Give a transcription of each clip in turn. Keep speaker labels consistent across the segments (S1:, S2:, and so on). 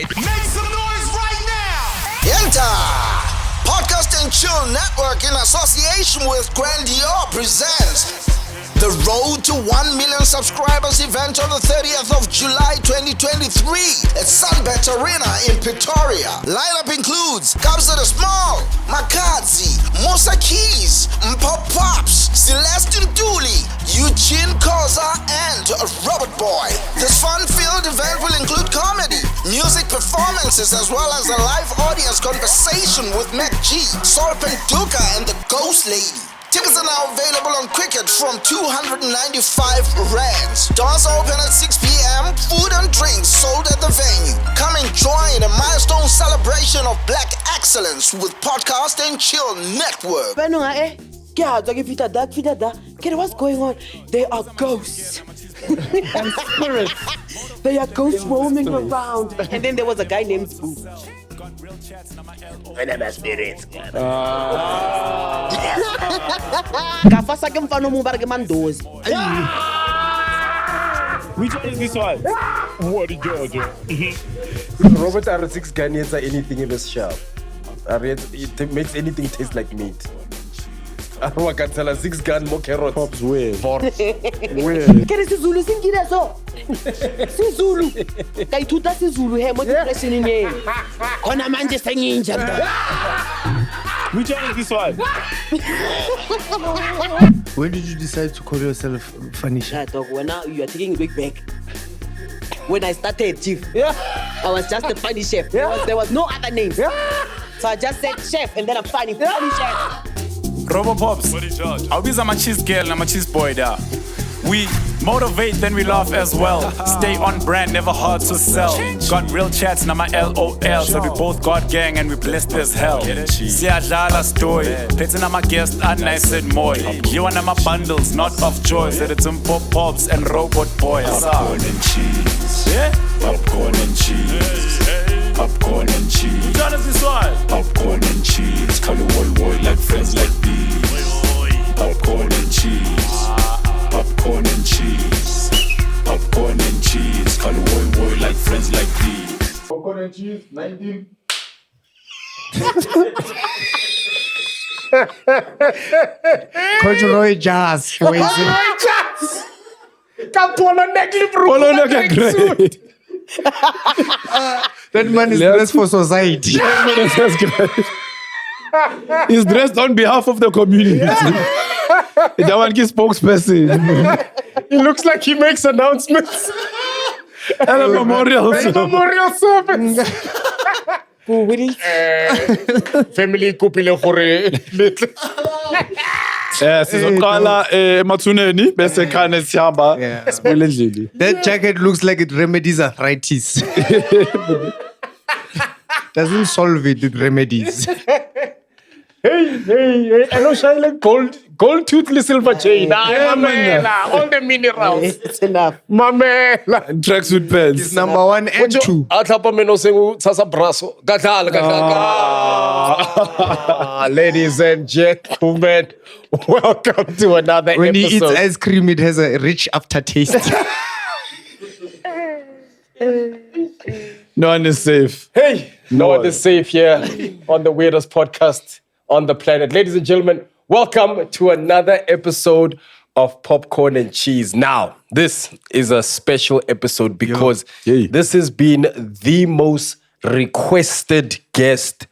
S1: right. Make some noise right now.
S2: Enter Podcast and Chill Network in association with Grandeur presents the Road to 1 Million Subscribers event on the 30th of July 2023 at SUNBET AREANA in Pretoria. Lineup includes Kabza the Small, MacG, Musa Keys, Mpop Pops, Celestine Dooley, Eugene Koza, and Robert Boy. This fun-filled event will include comedy, music performances, as well as a live audience conversation with MacG, Sorp and Duka, and the Ghost Lady. Tickets are now available on Cricket from 295 rands. Doors open at 6 p.m. Food and drinks sold at the venue. Come and join a milestone celebration of Black excellence with Podcast and Chill Network.
S3: What's going on? They are ghosts. And spirits. They are ghosts roaming around. And then there was a guy named Boo.
S4: When I'm a spirit.
S5: Which one is this one? What is Georgia?
S6: Robert R6 Ghanaians are anything in this shop. It makes anything taste like meat. Arwa can tell 6 gun more carrots.
S5: Pops weird.
S3: Weird. Kere siZulu singile so. siZulu. Kayithuta siZulu he mo depression ni. Khona manje senginja.
S5: Which one is this one?
S7: When did you decide to call yourself Funny Chef?
S3: Dog, when now you are taking it back. When I started, Chief, I was just a funny chef. There was no other name. So I just said chef and then I'm funny chef.
S1: Robo Pops, I'll be my cheese girl and my cheese boy there. We motivate, then we laugh as well. Stay on brand, never hard to sell. Got real chats, now my LOL. So we both got gang and we blessed as hell. Siyadlala story, petting on my guest, and I said more. You and my bundles, not of joy. Said it's Pop Pops and Robot Boy. Popcorn and cheese. Yeah? Popcorn and cheese. Popcorn and cheese. Which one is this one? Popcorn and cheese. Call the whole world like friends like these. Popcorn and cheese. Popcorn and cheese. Popcorn and cheese. Call the whole world like friends like these.
S5: Popcorn and cheese, 19.
S7: Corduroy jazz. That man is dressed for society.
S5: That's great. He's dressed on behalf of the community. That one is spokesperson.
S6: He looks like he makes announcements.
S5: And a memorial
S6: service. Family kupile gore.
S5: sizoqala emathuneni bese khane sihamba sibule endlini.
S7: That jacket looks like it remedies arthritis. Doesn't solve it, it remedies.
S6: Hey, I know shine like gold tooth silver chain. All the minerals.
S3: It's enough.
S6: Mamela.
S5: Tracksuit pants.
S7: It's number 1 and 2.
S6: Atlapa meno sengu sasa braso. Gadal. Ladies and gentlemen, welcome to another
S7: When
S6: episode.
S7: he eats ice cream, it has a rich aftertaste.
S5: No one is safe.
S6: Hey, no one is safe here on the weirdest podcast on the planet. Ladies and gentlemen, welcome to another episode of Popcorn and Cheese. Now, this is a special episode because this has been the most requested guest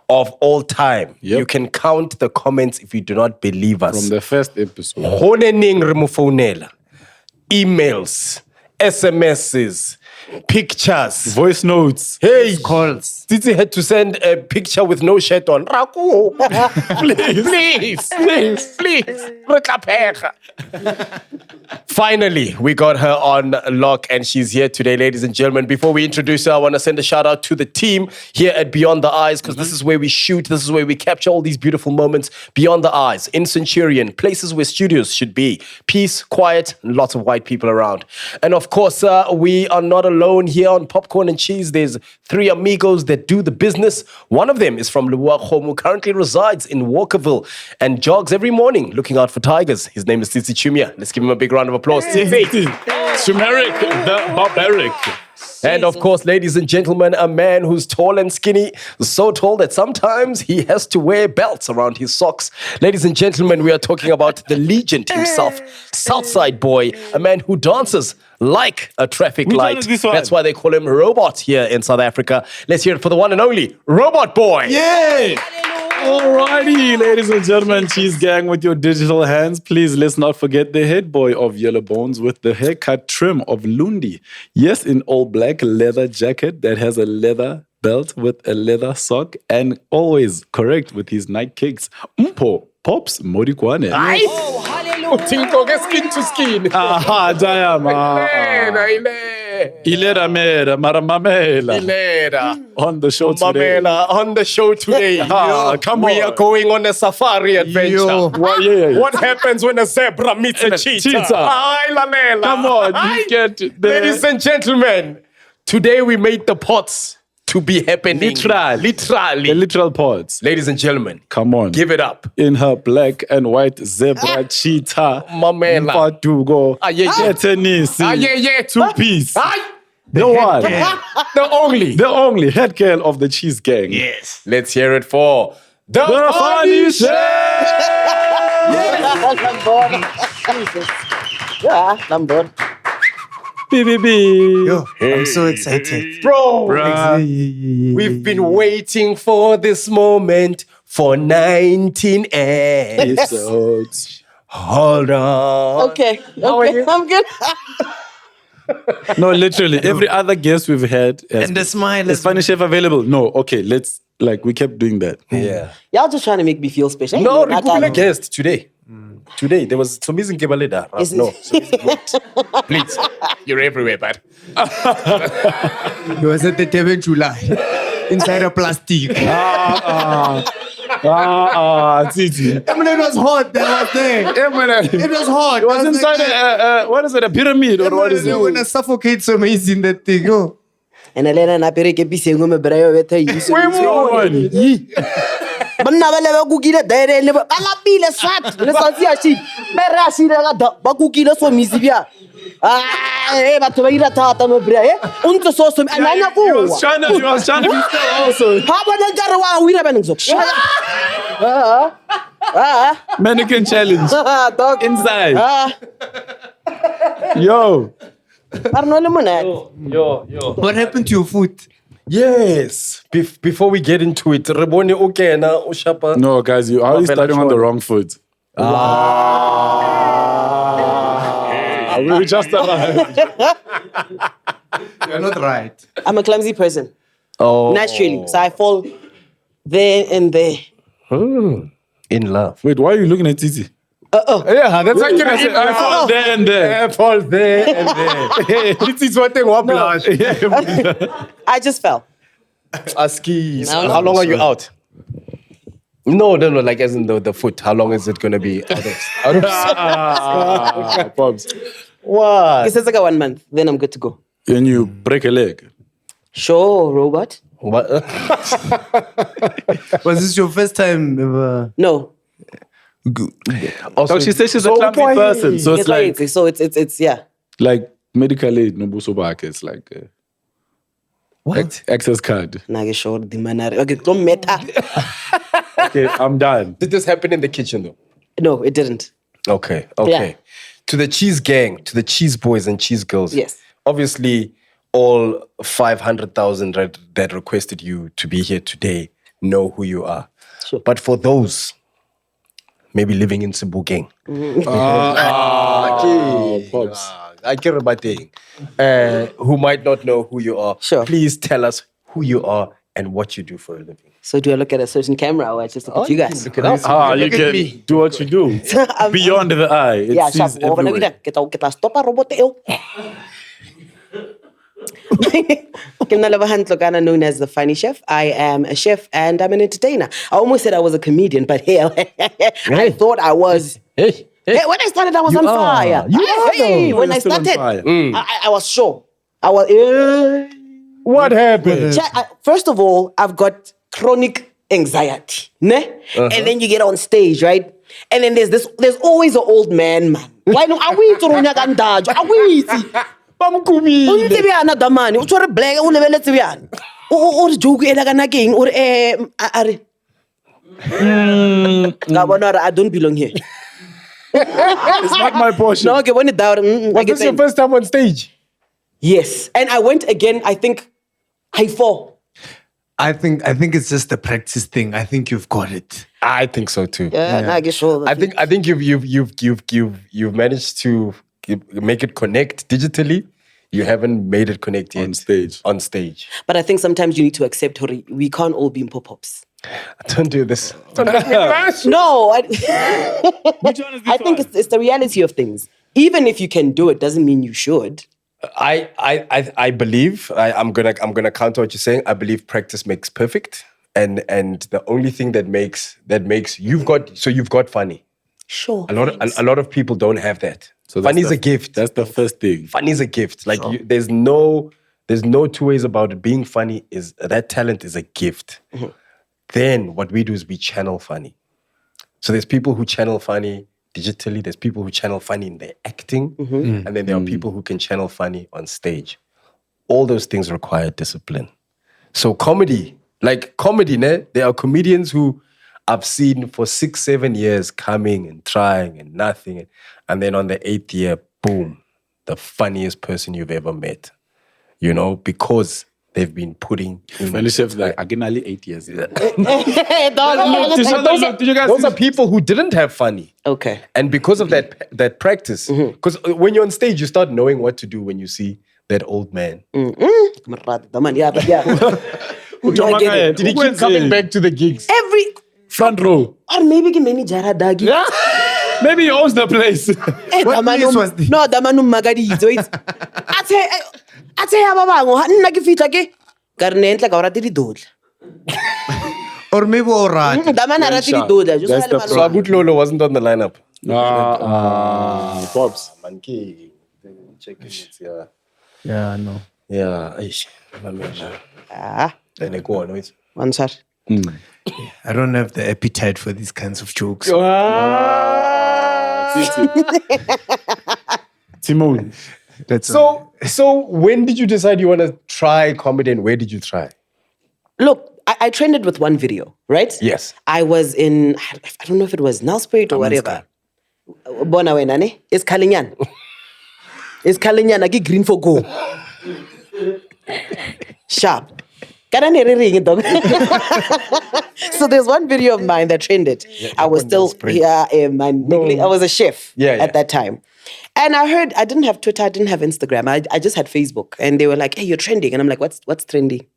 S6: of all time. You can count the comments if you do not believe us.
S5: From the first episode.
S6: Honening remufonela, emails, SMSs, pictures,
S5: voice notes.
S6: Hey,
S7: Calls.
S6: Titi had to send a picture with no shirt on. Raku, please. Finally, we got her on lock and she's here today, ladies and gentlemen. Before we introduce her, I want to send a shout out to the team here at Beyond the Eyes because this is where we shoot, this is where we capture all these beautiful moments. Beyond the Eyes, in Centurion, places where studios should be. Peace, quiet, and lots of white people around. And of course, we are not alone here on Popcorn and Cheese. There's 3 amigos that do the business. One of them is from Leboa who currently resides in Walkerville and jogs every morning looking out for tigers. His name is Tsitsi Chumia. Let's give him a big round of applause. Tsitsi.
S5: Turmeric, the barbaric.
S6: And of course, ladies and gentlemen, a man who's tall and skinny, so tall that sometimes he has to wear belts around his socks. Ladies and gentlemen, we are talking about the legend himself, Southside Boy, a man who dances like a traffic
S5: Which one
S6: light.
S5: is this one?
S6: That's why they call him Robot here in South Africa. Let's hear it for the one and only Robot Boy.
S5: Yay! Alrighty, ladies and gentlemen, Cheese Gang with your digital hands. Please let's not forget the head boy of Yellow Bones with the haircut trim of Lundi. Yes, in all black leather jacket that has a leather belt with a leather sock and always correct with his night kicks. Pops Morikwane.
S6: Tinko ke skin to skin.
S5: Aha, Jayama. Ilera mera, maramamela. On the show today.
S6: Mamela, on the show today.
S5: Come
S6: We
S5: on.
S6: are going on a safari adventure.
S7: Yo.
S6: What happens when a zebra meets a cheetah? Ay, lalela.
S5: Come on,
S6: Ay.
S5: you get
S6: Ladies
S5: the
S6: and gentlemen, today we made the pots to be happening. Literally.
S5: the literal parts.
S6: Ladies and gentlemen,
S5: Come on.
S6: give it up.
S5: In her black and white zebra cheetah.
S6: Mamela.
S5: Mfatugo.
S6: Ah, yeah, yeah.
S5: Tenisi.
S6: Ah, yeah, yeah.
S5: Two piece.
S6: Ay.
S5: The one.
S6: The only.
S5: The only head girl of the Cheese Gang.
S6: Yes. Let's hear it for the
S5: The funny chef.
S3: Yeah, number.
S5: BBB.
S7: Yo, I'm so excited.
S6: Bro. We've been waiting for this moment for 19 episodes. Hold on.
S3: Okay, I'm good.
S5: No, literally. Every other guest we've had
S7: And the smile
S5: is
S7: is
S5: funny chef available. No, okay, let's we kept doing that.
S6: Yeah.
S3: Y'all just trying to make me feel special.
S6: No,
S3: Hey,
S6: Rekubila guest today. Today, there was Somizi Ngebaleda.
S3: Is it-
S6: No, please. You're everywhere, bud.
S7: He was at the Tebe July inside a plastic.
S5: Titi.
S7: It was hot. That was there. It was hot.
S5: It was inside what is it, a pyramid or what is
S7: You're
S5: it?
S7: gonna suffocate so amazing that thing. Oh.
S3: And Elena na pere ke piseng me brayo beta yiso. Banna ba le ba kukile dere le ba lapile sat. Le sa sia shi. Mere a shi la da ba kukile so misibia. Batho ba ira thata me brayo. Untse so so ananya
S5: He was trying to be still also.
S3: Ha bona nkare wa wira ba ngizo.
S5: Mannequin challenge.
S3: Dog
S5: Inside. Yo.
S3: Arno le mona.
S6: Yo.
S7: What happened to your foot?
S6: Yes. Before we get into it, Reboni Okena, Oshapa.
S5: No, guys, how are you starting on the wrong foot? We just arrived.
S7: You're not right.
S3: I'm a clumsy person.
S6: Oh.
S3: Naturally. So I fall there and there.
S6: In love.
S5: Wait, why are you looking at Titi?
S6: Yeah, that's like
S5: I fall there and there.
S6: Fall there and there. This is what they want blush.
S3: I just fell.
S6: Aski.
S3: No,
S6: How long are you out? No, like as in the foot. How long is it going to be out of
S5: Pops.
S6: What?
S3: It says like 1 month. Then I'm good to go.
S5: When you break a leg.
S3: Sure, robot.
S6: What?
S7: Was this your first time ever?
S3: No.
S5: Oh, she says she's a clumsy person. So it's like
S3: So it's yeah.
S5: medical aid, no busobake. It's like
S6: What?
S5: access card.
S3: Nage sure the manner. Okay, don't matter.
S5: Okay, I'm done.
S6: Did this happen in the kitchen though?
S3: No, it didn't.
S6: Okay.
S3: Yeah.
S6: To the cheese gang, to the cheese boys and cheese girls.
S3: Yes.
S6: Obviously, all 500,000 that requested you to be here today know who you are.
S3: Sure.
S6: But for those maybe living in Cebu gang,
S5: Pops.
S6: I care about thing, who might not know who you are,
S3: Sure.
S6: please tell us who you are and what you do for a living.
S3: So do I look at a certain camera or I just look at you guys?
S6: Look at us.
S5: You
S7: Look at
S5: can
S7: me.
S5: do what you do. Beyond the eye. It
S3: Yeah,
S5: sees
S3: sharp. Over
S5: everywhere.
S3: kita stop a robot eo. I'm known as the funny chef. I am a chef and I'm an entertainer. I almost said I was a comedian, but hell, I thought I was.
S6: Hey.
S3: Hey, when I started, I was on fire. Hey, when I
S5: You're still on
S3: started,
S5: fire.
S3: I was sure. I was.
S6: What happened?
S3: First of all, I've got chronic anxiety, ne? And then you get on stage, right? And then there's always an old man, Why no? I wait to run yakan dajo. I wait.
S6: Bamkubile.
S3: Unti biana damani. Utore black. Ulevele tibian. Or joke elagana king or are. I don't belong here.
S5: It's not my portion.
S3: No, okay, when it down.
S6: Was this your first time on stage?
S3: Yes, and I went again. I think I fall.
S7: I think it's just a practice thing. I think you've got it.
S6: I think so too.
S3: Yeah. I guess so.
S6: I think you've managed to make it connect digitally. You haven't made it connect yet on stage.
S3: But I think sometimes you need to accept, Hori, we can't all be pop-ups.
S6: Don't do this.
S3: No, I think it's the reality of things. Even if you can do it, doesn't mean you should.
S6: I believe I'm gonna counter what you're saying. I believe practice makes perfect, and the only thing that makes you've got funny.
S3: Sure.
S6: A lot of people don't have that. So funny is a gift.
S5: That's the first thing.
S6: Funny is a gift. Like there's no two ways about it. Being funny is that talent is a gift. Mm-hmm. Then what we do is we channel funny. So there's people who channel funny digitally. There's people who channel funny in their acting. Mm-hmm. And then there are people who can channel funny on stage. All those things require discipline. So comedy, there are comedians who I've seen for 6-7 years coming and trying and nothing. And then on the 8th year, boom, the funniest person you've ever met. You know, because they've been putting in.
S5: Funny chefs like, I get nearly 8 years.
S6: Those are people who didn't have funny.
S3: Okay.
S6: And because of that practice, because when you're on stage, you start knowing what to do when you see that old man.
S3: Yeah,
S6: Did he keep coming back to the gigs?
S3: Every
S5: front row.
S3: Or maybe he many jara dagi.
S5: Yeah. Maybe he owns the place.
S7: What place was this?
S3: No, damanu magadi. So it's Ate ababango nna ke fitla ke ka re ne ntla ka ora di dodla.
S7: Or maybe alright.
S3: Damana ra di dodla.
S6: So Abutlolo wasn't on the lineup.
S5: Pops.
S6: Manki, check it. Yeah.
S7: Yeah, no.
S6: Yeah. Then go on with.
S3: One sir.
S7: I don't have the appetite for these kinds of jokes.
S5: Timon.
S6: So when did you decide you want to try comedy and where did you try?
S3: Look, I trended with one video, right?
S6: Yes.
S3: I was in, I don't know if it was Nelspruit or whatever. Bona wena ne? It's Kalinyan. It's Kalinyan, I get green for go. Sharp. So there's one video of mine that trended. I was still I was a chef at that time. And I heard, I didn't have Twitter, I didn't have Instagram. I just had Facebook. And they were like, hey, you're trending. And I'm like, what's trending?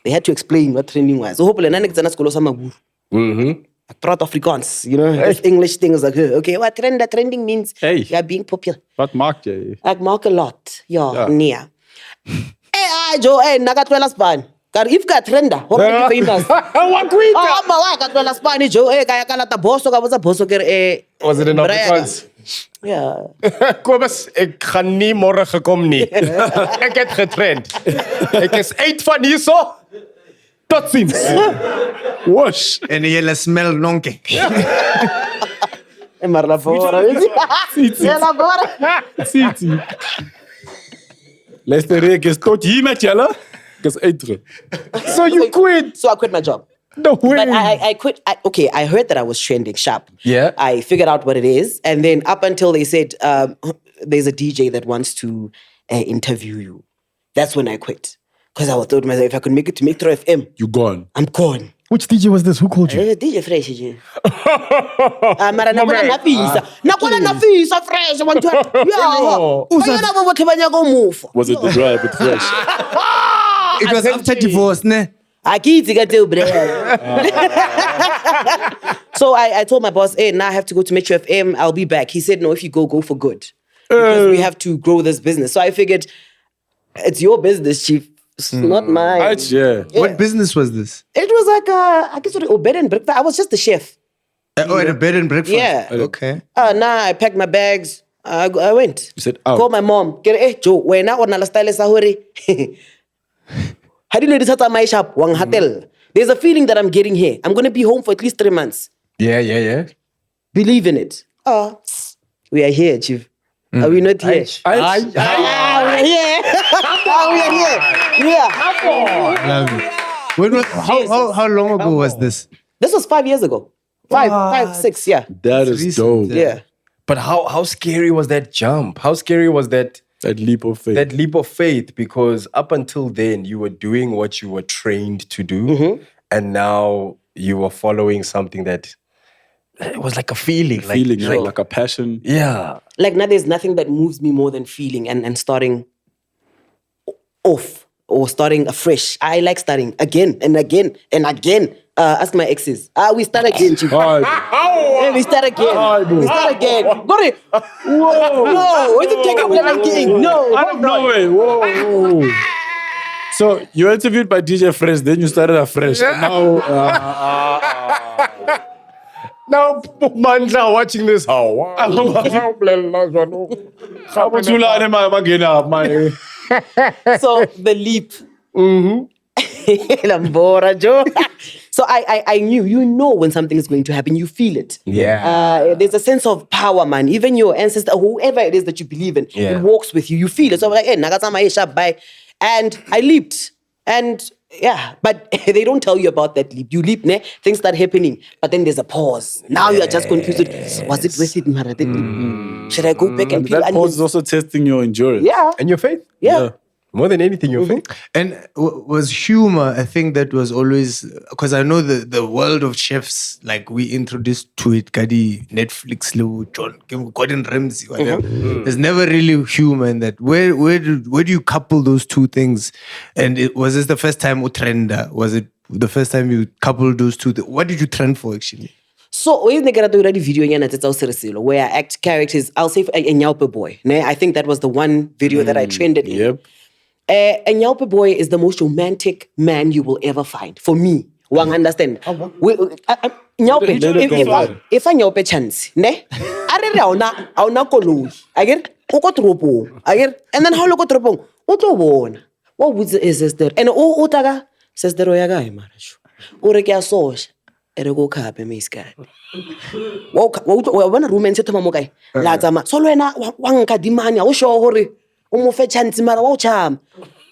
S3: They had to explain what trending was. So hopefully, Praat Afrikaans, you know, this English thing is like, okay, what trending means you're being popular.
S5: Wat maak jy?
S3: Ek maak a lot. Ja. Nee. Joe, nagatwela span. Kar if ka trenda, hope you famous.
S6: Wakwita.
S3: Ma katwela span Joe, kaya kala ta boso ka boso ker
S6: Was it in Afrikaans?
S3: Ja.
S6: Kobus, ek gaan nie môre gekom nie. Ek het getrend. Ek is uit van hierso. Tot ziens.
S5: Wash.
S7: En jy smell nonke.
S3: Maar la fora. Ja, la fora.
S5: Siti. Luister, ek is tot hier met julle. Ek is uitre.
S6: So you quit.
S3: So I quit my job.
S6: No way.
S3: But I quit. I heard that I was trending sharp.
S6: Yeah.
S3: I figured out what it is. And then up until they said, there's a DJ that wants to interview you. That's when I quit. Because I thought to myself, if I could make it to Metro FM.
S5: You gone.
S3: I'm gone.
S6: Which DJ was this? Who called you?
S3: DJ Fresh. Mara nakona nafisa Fresh.
S5: Was it the drive with Fresh?
S7: It was after divorce, ne?
S3: So I told my boss, hey, now I have to go to Metro FM. I'll be back. He said, no, if you go for good. Because we have to grow this business. So I figured, it's your business, chief. It's not mine.
S5: Yeah.
S7: What business was this?
S3: It was like I guess a bed and breakfast. I was just the chef.
S7: At a bed and breakfast?
S3: Yeah.
S7: Okay.
S3: I packed my bags. I went.
S5: You said, out.
S3: Called my mom. Joe, when I want to style sahuri. How do you know this my shop? Wang hotel. There's a feeling that I'm getting here. I'm going to be home for at least 3 months.
S6: Yeah.
S3: Believe in it. We are here, Chief. Are we not here?
S5: I
S3: We are here. We are here. Yeah.
S7: Love it. When was, how long ago was this?
S3: This was 5 years ago. 5, 6, yeah.
S5: That is
S7: recent,
S5: dope.
S3: Yeah.
S6: But how scary was that jump? How scary was that
S5: leap of faith.
S6: that leap of faith? Because up until then, you were doing what you were trained to do, and now you were following something that it was like a feeling,
S5: like a passion.
S6: yeah.
S3: Like now there's nothing that moves me more than feeling and starting off or starting afresh. I like starting again and again and again. Ask my exes. We start again, Chief. We start again. We start again. Got it? Whoa. No. What's it take up when I'm getting? No.
S5: Out of nowhere. Whoa. So you were interviewed by DJ Fresh, then you started afresh. And now,
S6: Now, Mandla watching this.
S3: So the leap. Lambora, Joe. So I knew, you know when something is going to happen, you feel it.
S6: Yeah.
S3: There's a sense of power, man. Even your ancestor, whoever it is that you believe in, it walks with you. You feel it. So I'm like, hey, Nagasama Esha, bye. And I leaped. And yeah, but they don't tell you about that leap. You leap, ne? Things start happening. But then there's a pause. Now you are just confused. Was it worth it, Mara? Should I go back and feel?
S5: that pause is also testing your endurance.
S3: Yeah.
S6: And your faith?
S3: Yeah.
S6: More than anything, your faith.
S7: And was humor a thing that was always, because I know the world of chefs, like we introduced to it, Kadi, Netflix, John, Gordon Ramsay, whatever. There's never really humor in that. Where do you couple those two things? And was this the first time Utrenda? Was it the first time you coupled those two? What did you trend for actually?
S3: So, we going to do a video where I act characters. I'll say a Nyaupe boy. I think that was the one video that I trended in.
S5: Yep.
S3: A Nyaupe boy is the most romantic man you will ever find. For me, one understand. Nyaupe, if I Nyaupe chance, ne? Auna koloi. I get uko tropo. I get, and then how look tropo? Uto won. What would is sister? And utaga sister oyaga marriage. Urekia sosh. Erego kape miska. Wana room and set to mamokai. Lazama. Solo na wanka dimania. Usho hori. Umufe chance mara wa cham.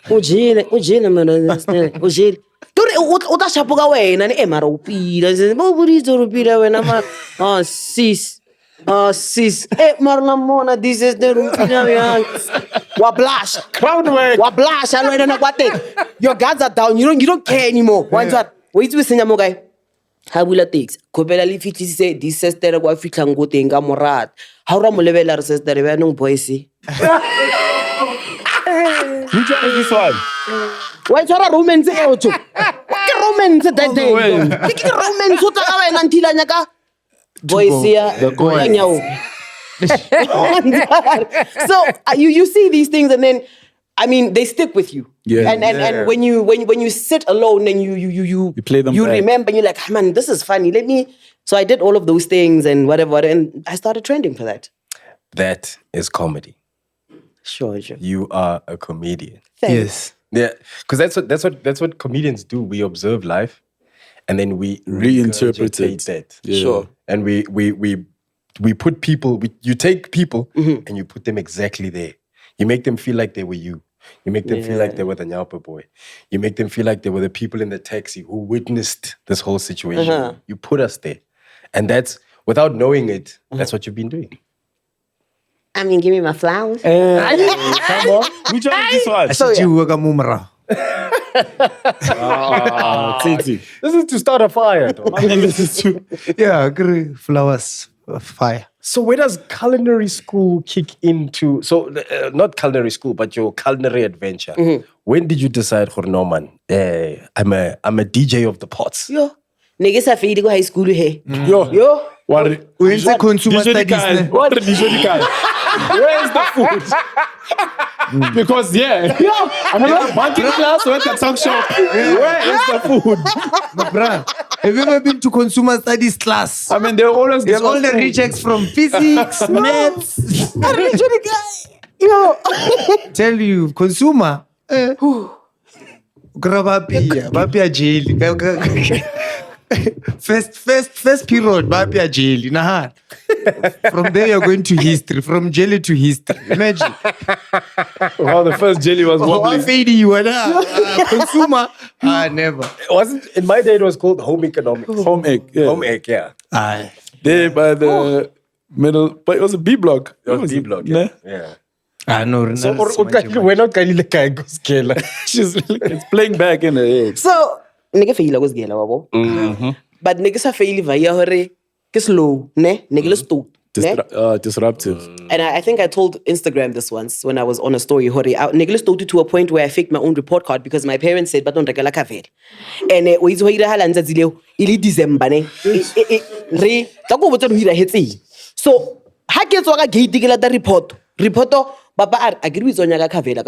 S3: Ujile mana. Ujile. Turi utashapuka wena ni emara upira. Boburizo upira wena ma. Sis. Sis. Marla mona this is the upira yang. Wa blush.
S6: Crowd work.
S3: Wa blush. I don't know what they. Your guards are down. You don't care anymore. What's what? Wait with Sinyamogai. Habula takes. Kopela lifiti say this sister wa fitla ngote nga morat. How ra mo level la sister we no boysi.
S5: Which one is this one?
S3: Why tshwara romance e o tso? Ke romance that day. Ke romance o tla wena ntila nyaka boysi ya nyao. So you see these things and then I mean they stick with you.
S5: Yeah.
S3: And when you sit alone and you
S5: play them
S3: you
S5: back.
S3: remember and you're like, man, this is funny. So I did all of those things and whatever and I started trending for that.
S6: That is comedy.
S3: Sure.
S6: You are a comedian.
S3: Thanks.
S7: Yes.
S6: Yeah, because that's what comedians do. We observe life, and then we
S5: Reinterpret
S6: regurgitate
S5: it.
S6: that.
S5: Yeah.
S3: Sure.
S6: And we put people. You take people and you put them exactly there. You make them feel like they were you. You make them feel like they were the Nyaupe boy. You make them feel like they were the people in the taxi who witnessed this whole situation. You put us there, and that's without knowing it. That's what you've been doing.
S3: I mean, give me my flowers.
S5: Come on. Which one is this one?
S3: So, yeah.
S5: Titi.
S6: This is to start a fire. Though.
S5: This is too.
S7: Yeah, agree. Flowers, fire.
S6: So where does culinary school kick into? So not culinary school, but your culinary adventure. When did you decide, no man, I'm a DJ of the pots?
S3: Yo. Niggas have to go high school here.
S5: Yo. What?
S7: We say consumer studies.
S5: What where is the food? Because I'm in a banking class or at the talk shop. Where is the food?
S7: But bruh, have you ever been to consumer studies class?
S5: I mean, they always
S7: There's
S5: give
S7: all
S5: us
S7: the
S5: food.
S7: rejects from physics, maths.
S3: Yo.
S7: Tell you, consumer. Grab up here, jail. First period, Bapia jail. Nah. From there, you're going to history. From jelly to history. Imagine.
S5: Wow, the first jelly was wobbling.
S7: Consumer. Never.
S6: It wasn't in my day. It was called home economics.
S5: Home egg. Yeah.
S6: Home egg, yeah.
S5: There by the middle, but it was a B block.
S6: It was B block. Yeah.
S7: No.
S6: So we're not going to go scale.
S5: She's it's playing back in her head.
S3: So, nigga fail was gela wabo. But nigga sa fail via hore ke slow, ne? Nigga sto.
S5: Disruptive.
S3: And I think I told Instagram this once when I was on a story. Nigga sto to a point where I faked my own report card because my parents said, "But don't regala cafe." And we zo ira halanza zileo ili December ne. Re ta go botsa hira hetsi. So, ha ke tswa ka gate ke la ta reporto Papa agree with Zonya Kavela.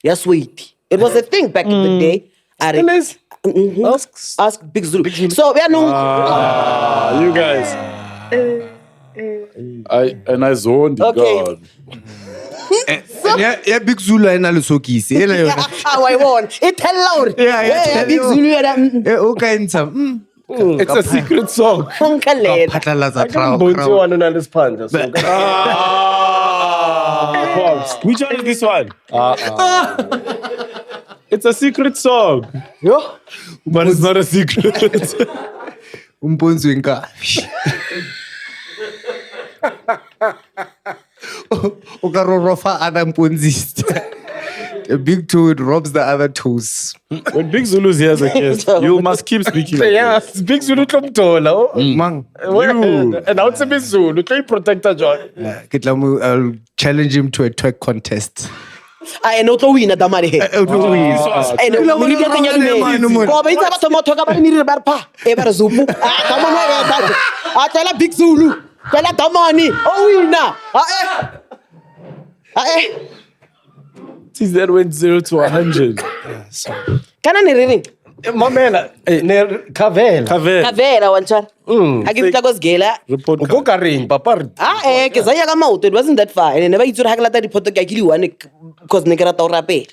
S3: Yes, sweet. It was a thing back in the day. Ask Big Zulu. So we are no.
S5: You guys. I zoned it.
S3: Okay.
S5: God.
S7: Yeah, Big Zulu and Alusoki.
S3: How I won. It tell loud.
S7: Yeah.
S3: Big Zulu.
S7: Okay,
S5: It's a secret song. Which one is this one? It's a secret song. But it's not a secret.
S7: A big toe robs the other toes.
S5: When Big Zulu's here as a guest, you must keep speaking like
S6: Yes, Big Zulu Tomtola.
S7: Mang.
S6: And now it's a Big Zulu. Can you protect her, John?
S7: I'll challenge him to a twerk contest.
S3: I know to win at the money. I know. We get the young Go by the tomato. Come on, here, Barpa. Ever Zupu. Come on, I tell a Big Zulu. Tell her the money. Oh, we now.
S5: See, that went 0 to 100.
S3: Can I reading?
S6: My man, Kavela.
S3: Kavela wancha. I give Tagos Gela.
S5: Report card.
S6: Go ring, Papa.
S3: Because I got out. It wasn't that far. And I never used to have that report to Gagili one because Nicarata rape.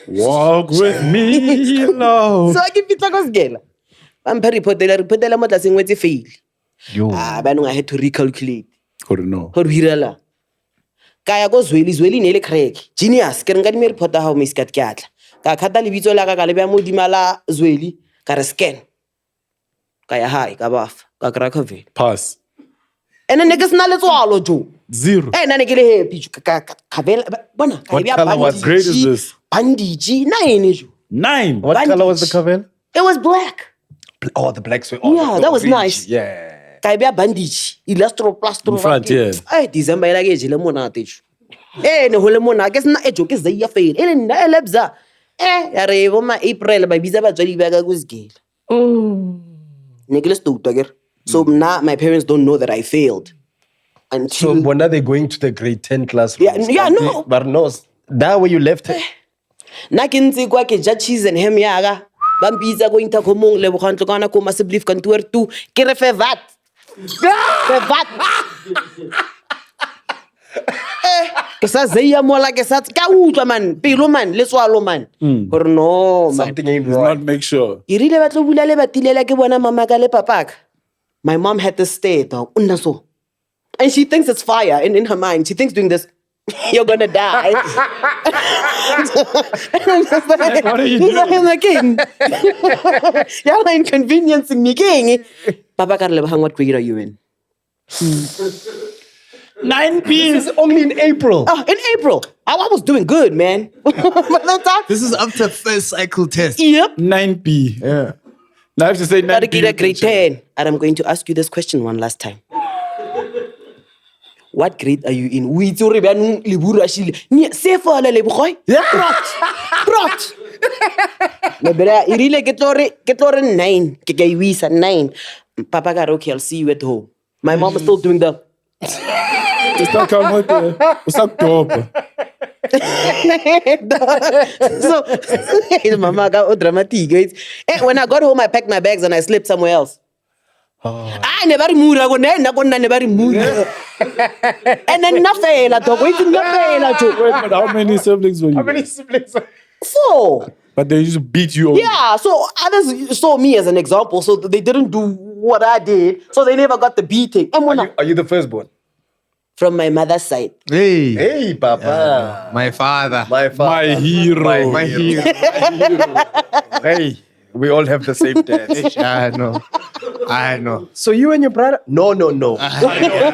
S5: Walk with me, love.
S3: So I give Tagos Gela. I'm very put the mother saying what you feel. I had to recalculate.
S5: How do you know?
S3: How do you Kaya go Zweli nele crack. Genius, can get me report how Miss Cat Cat. Kakata libito la Kalabia Mudimala Zweli, Karasken. Kaya high, Kabaf, Kakrakavi.
S5: Pass.
S3: And then niggas not let's swallow Joe.
S5: 0.
S3: And then I get a pitch. Kavela, Bona.
S6: What color was
S5: great is this?
S3: Bandiji, 9.
S5: 9.
S6: What color was the Kavela?
S3: It was black.
S6: Oh, the black suit.
S3: Yeah, that was nice.
S6: Yeah.
S3: Kaibia bandage, ilastro plastro.
S5: In front, yeah.
S3: Ay, December la geji le mona teach. No hole mona, guess na ejo ke zaya fail. Na lebza. Ya revo ma April ba biza ba tswali ba ka kuzigela. Nicholas Totager. So now my parents don't know that I failed. Until
S6: So when are they going to the grade 10 class?
S3: Yeah, no.
S6: But no, that where you left it.
S3: na ke ntse kwa ke ja cheese and ham yaga ba mpitsa go intercomong le bogantlo kana ko Massive Kantoor 2 ke re fevat ke sa zeya mola ke sa ka utlwa man pelo man le swalo man or no man
S6: Something ain't
S5: Does
S6: right.
S5: not make sure.
S3: irile batlo bula le batilela ke bona mama ka le papaka. My mom had this stare dog unna so and she thinks it's fire and in her mind she thinks doing this you're gonna die.
S5: What are you doing?
S3: I'm like, you're inconveniencing me, king. Papa Carle, what grade are you in?
S5: 9 p.
S6: This is only in April.
S3: Oh, in April. I was doing good, man.
S7: This is after first cycle test.
S3: Yep.
S5: 9p.
S7: Yeah.
S5: Now I have to say 9p.
S3: Gotta get a grade 10. And I'm going to ask you this question one last time. What grade are you in? We to rebanu liburu ashili. Ni sefo ala lebukhoi. Prot. Lebera irile ketlore 9. Ke iwisa 9. Papa got okay, I'll see you at home. My mom is still doing the So mama got dramatic. When I got home, I packed my bags and I slept somewhere else. I never moved. I never moved. And then nothing.
S5: Wait, but how many siblings were you?
S6: How many siblings?
S3: 4.
S5: But they used to beat you.
S3: Yeah, so others saw me as an example, so they didn't do what I did, so they never got the beating.
S6: Are you the firstborn?
S3: From my mother's side.
S7: Hey.
S6: Hey, Papa.
S7: My father.
S6: My father.
S5: My hero.
S6: My hero. Hey, we all have the same dad.
S7: I know.
S6: So you and your brother? No.
S5: The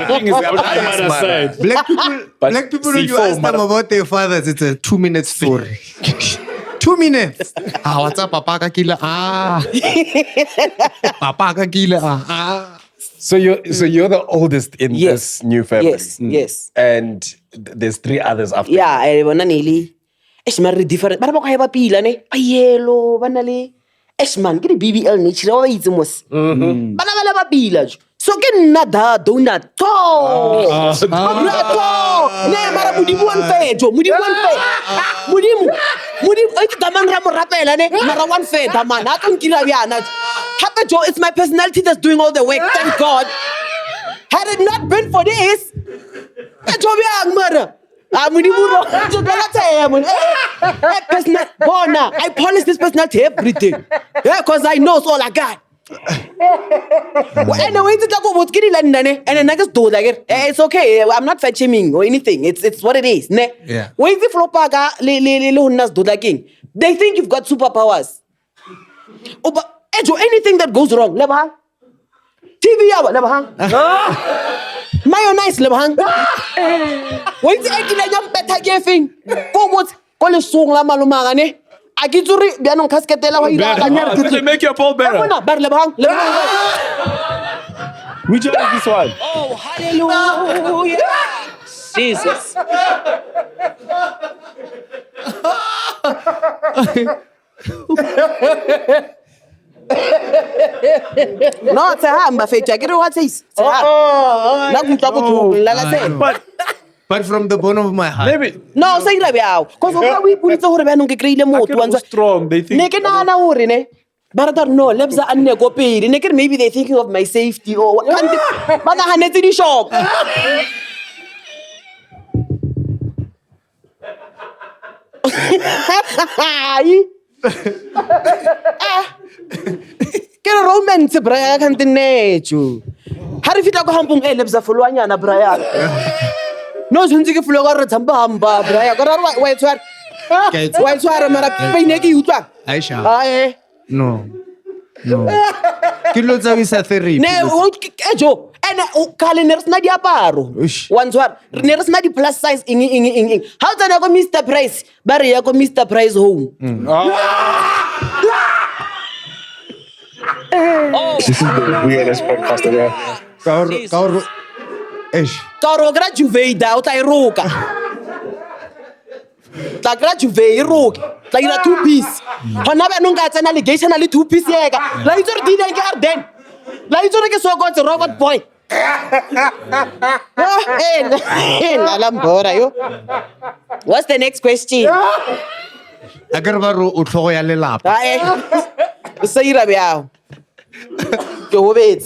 S5: thing is, I'm side.
S7: Black people, when you ask them about their fathers, it's a 2-minute story. 2 minutes. What's up, Papa ka kila? Papa ka kila?
S6: So you're the oldest in this new family.
S3: Yes.
S6: And there's 3 others after.
S3: Yeah, I wanna nearly. Es mari different. Bara ba ko heba pila ne. Ayelo banale. Es man ke di BBL ni chira wa itse mos. Bana ba pila. So ke nna da donut to. Ne mara mudimu one fe, mudimu one fe. Mudimu ai ka man ra mo rapela ne. Mara one fe da man. Ha ton kila yana. Happy Joe, it's my personality that's doing all the work. Thank God. Had it not been for this, I polish this personality every day. Yeah, because I know it's all I got. And then I just do like it. It's okay. I'm not fat shaming or anything. It's what it is.
S7: Yeah.
S3: They think you've got superpowers. Oh, but anything that goes wrong, lebang. TV yawa lebang. Mayonnaise lebang. When the egg na yam beta giving. Go what? Call song la malumanga ne. Agizuri bianong kasketela wa ila.
S5: They make your poll better.
S3: Bar lebang.
S5: Which one is this one?
S3: Oh, hallelujah. Jesus. No, it's a hamba fetch. I get what says.
S7: But from the bottom of my heart.
S5: Maybe.
S3: No, say like because we put it over and get really more
S5: strong. They think.
S3: But no, lebza anne go pay. Maybe they're thinking of my safety or what. But I had to shop. Get a romance, Brian, can't you? How if you talk humping lebza fulwanyana, Brian? No, since you flew over Tamba, Brian, got a white sweat. White sweat, Mara Pineki, you talk.
S7: Aisha. No. Kilo za visa theory.
S3: Ne, Joe. And Culinary na diaparo. Once what? Neres na di plus size ing. How can I go Mr. Price? Bari I go Mr. Price home.
S4: This is the weirdest podcast ever.
S3: Karo graduate out I roka. Ta graduate roka. Like a 2-piece. Hanabe nunga an allegation ali 2-piece yega. La izor di na garden. La izor ke so got Robert Boy. What's the next question?
S7: Agar baru utlo ya lelapa.
S3: Say rabiao. Go wait.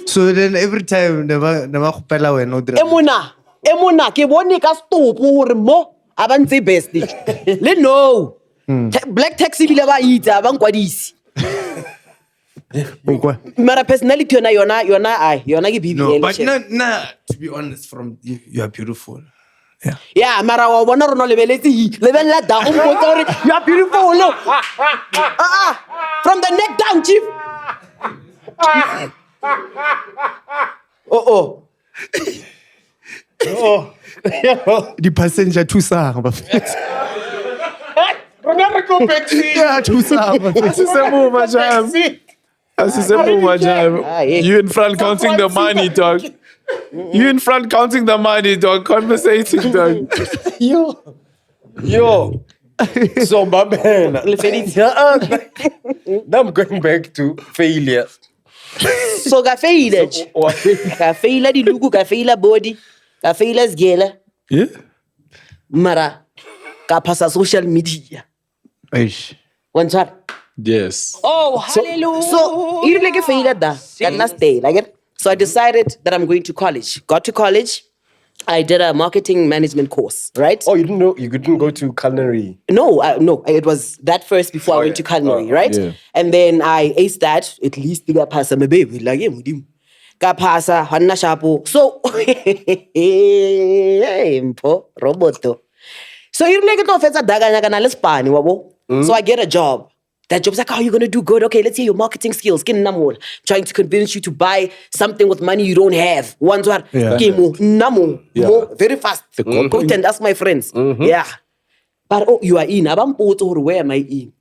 S7: So then every time never khopela wena o dira.
S3: Emuna ke bone ka stop hore mo abantse best. Le no. Black taxi bile ba itsa ba nkwadisi. Mara personality yona ke BBL.
S7: No, but no, to be honest, you are beautiful.
S3: Yeah, mara wa bona rona lebeletse lebella da o motori. You are beautiful. No. From the neck down, chief. Oh.
S7: The passenger too sang.
S6: Remember go back to
S7: Yeah, too sang.
S5: This is a move, Jam. You in front counting the money, dog. You in front counting the money, dog. Conversating, dog.
S6: Yo. So, my man. Now I'm going back to failure.
S3: So ka failure. Ka failure di lugu, ka failure body, ka failure sgela.
S5: Yeah.
S3: Mara ka pasa social media. One shot.
S5: Yes.
S3: Oh, hallelujah. So, you like a failure da. Can last day, like it. So I decided that I'm going to college. Got to college. I did a marketing management course, right?
S6: Oh, you didn't go to culinary?
S3: No, it was that first before I went to culinary, right?
S5: Yeah.
S3: And then I aced that, at least I pass my baby. Like, yeah, Kapasa, Hanna Shapo. So, roboto. So, you make it off as a daga. So, I get a job. That job's like, oh, you're going to do good. Okay, let's hear your marketing skills. Trying to convince you to buy something with money you don't have. One to very fast. Go and ask my friends. Yeah. But you are in. Where am I in?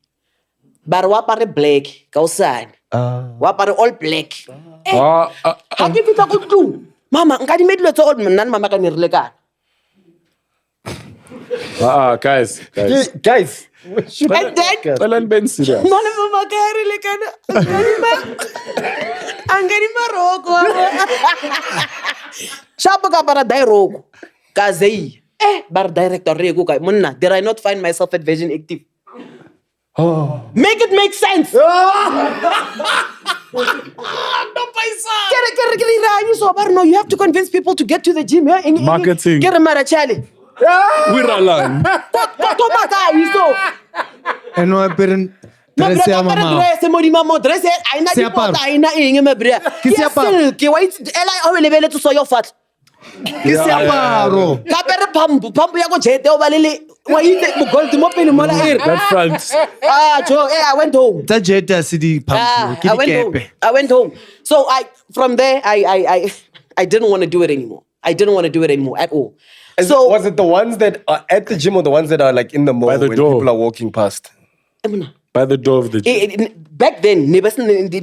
S3: But wapare black. Kausan. Wapare all black. How give it a good clue? Mama, ngadi made lot old man. Mama can releka.
S5: Guys.
S3: And then,
S5: Ben serious.
S3: Mama carry like I'm getting Morocco. Shapa para dairoko. Kazei. Bar director rego kai munna. Did I not find myself at Vision Active? Make it make sense. No, you have to convince people to get to the gym. Yeah?
S5: Marketing.
S3: Get a marachali.
S5: We're alone.
S7: And no parent dress ya mama.
S5: That front.
S3: I went home.
S7: That Jetta city
S3: I went home. So from there I didn't want to do it anymore. I didn't want to do it anymore at all. So
S6: was it the ones that are at the gym or the ones that are like in the mall when people are walking past?
S5: By the door of the gym.
S3: Back then, uniform, and then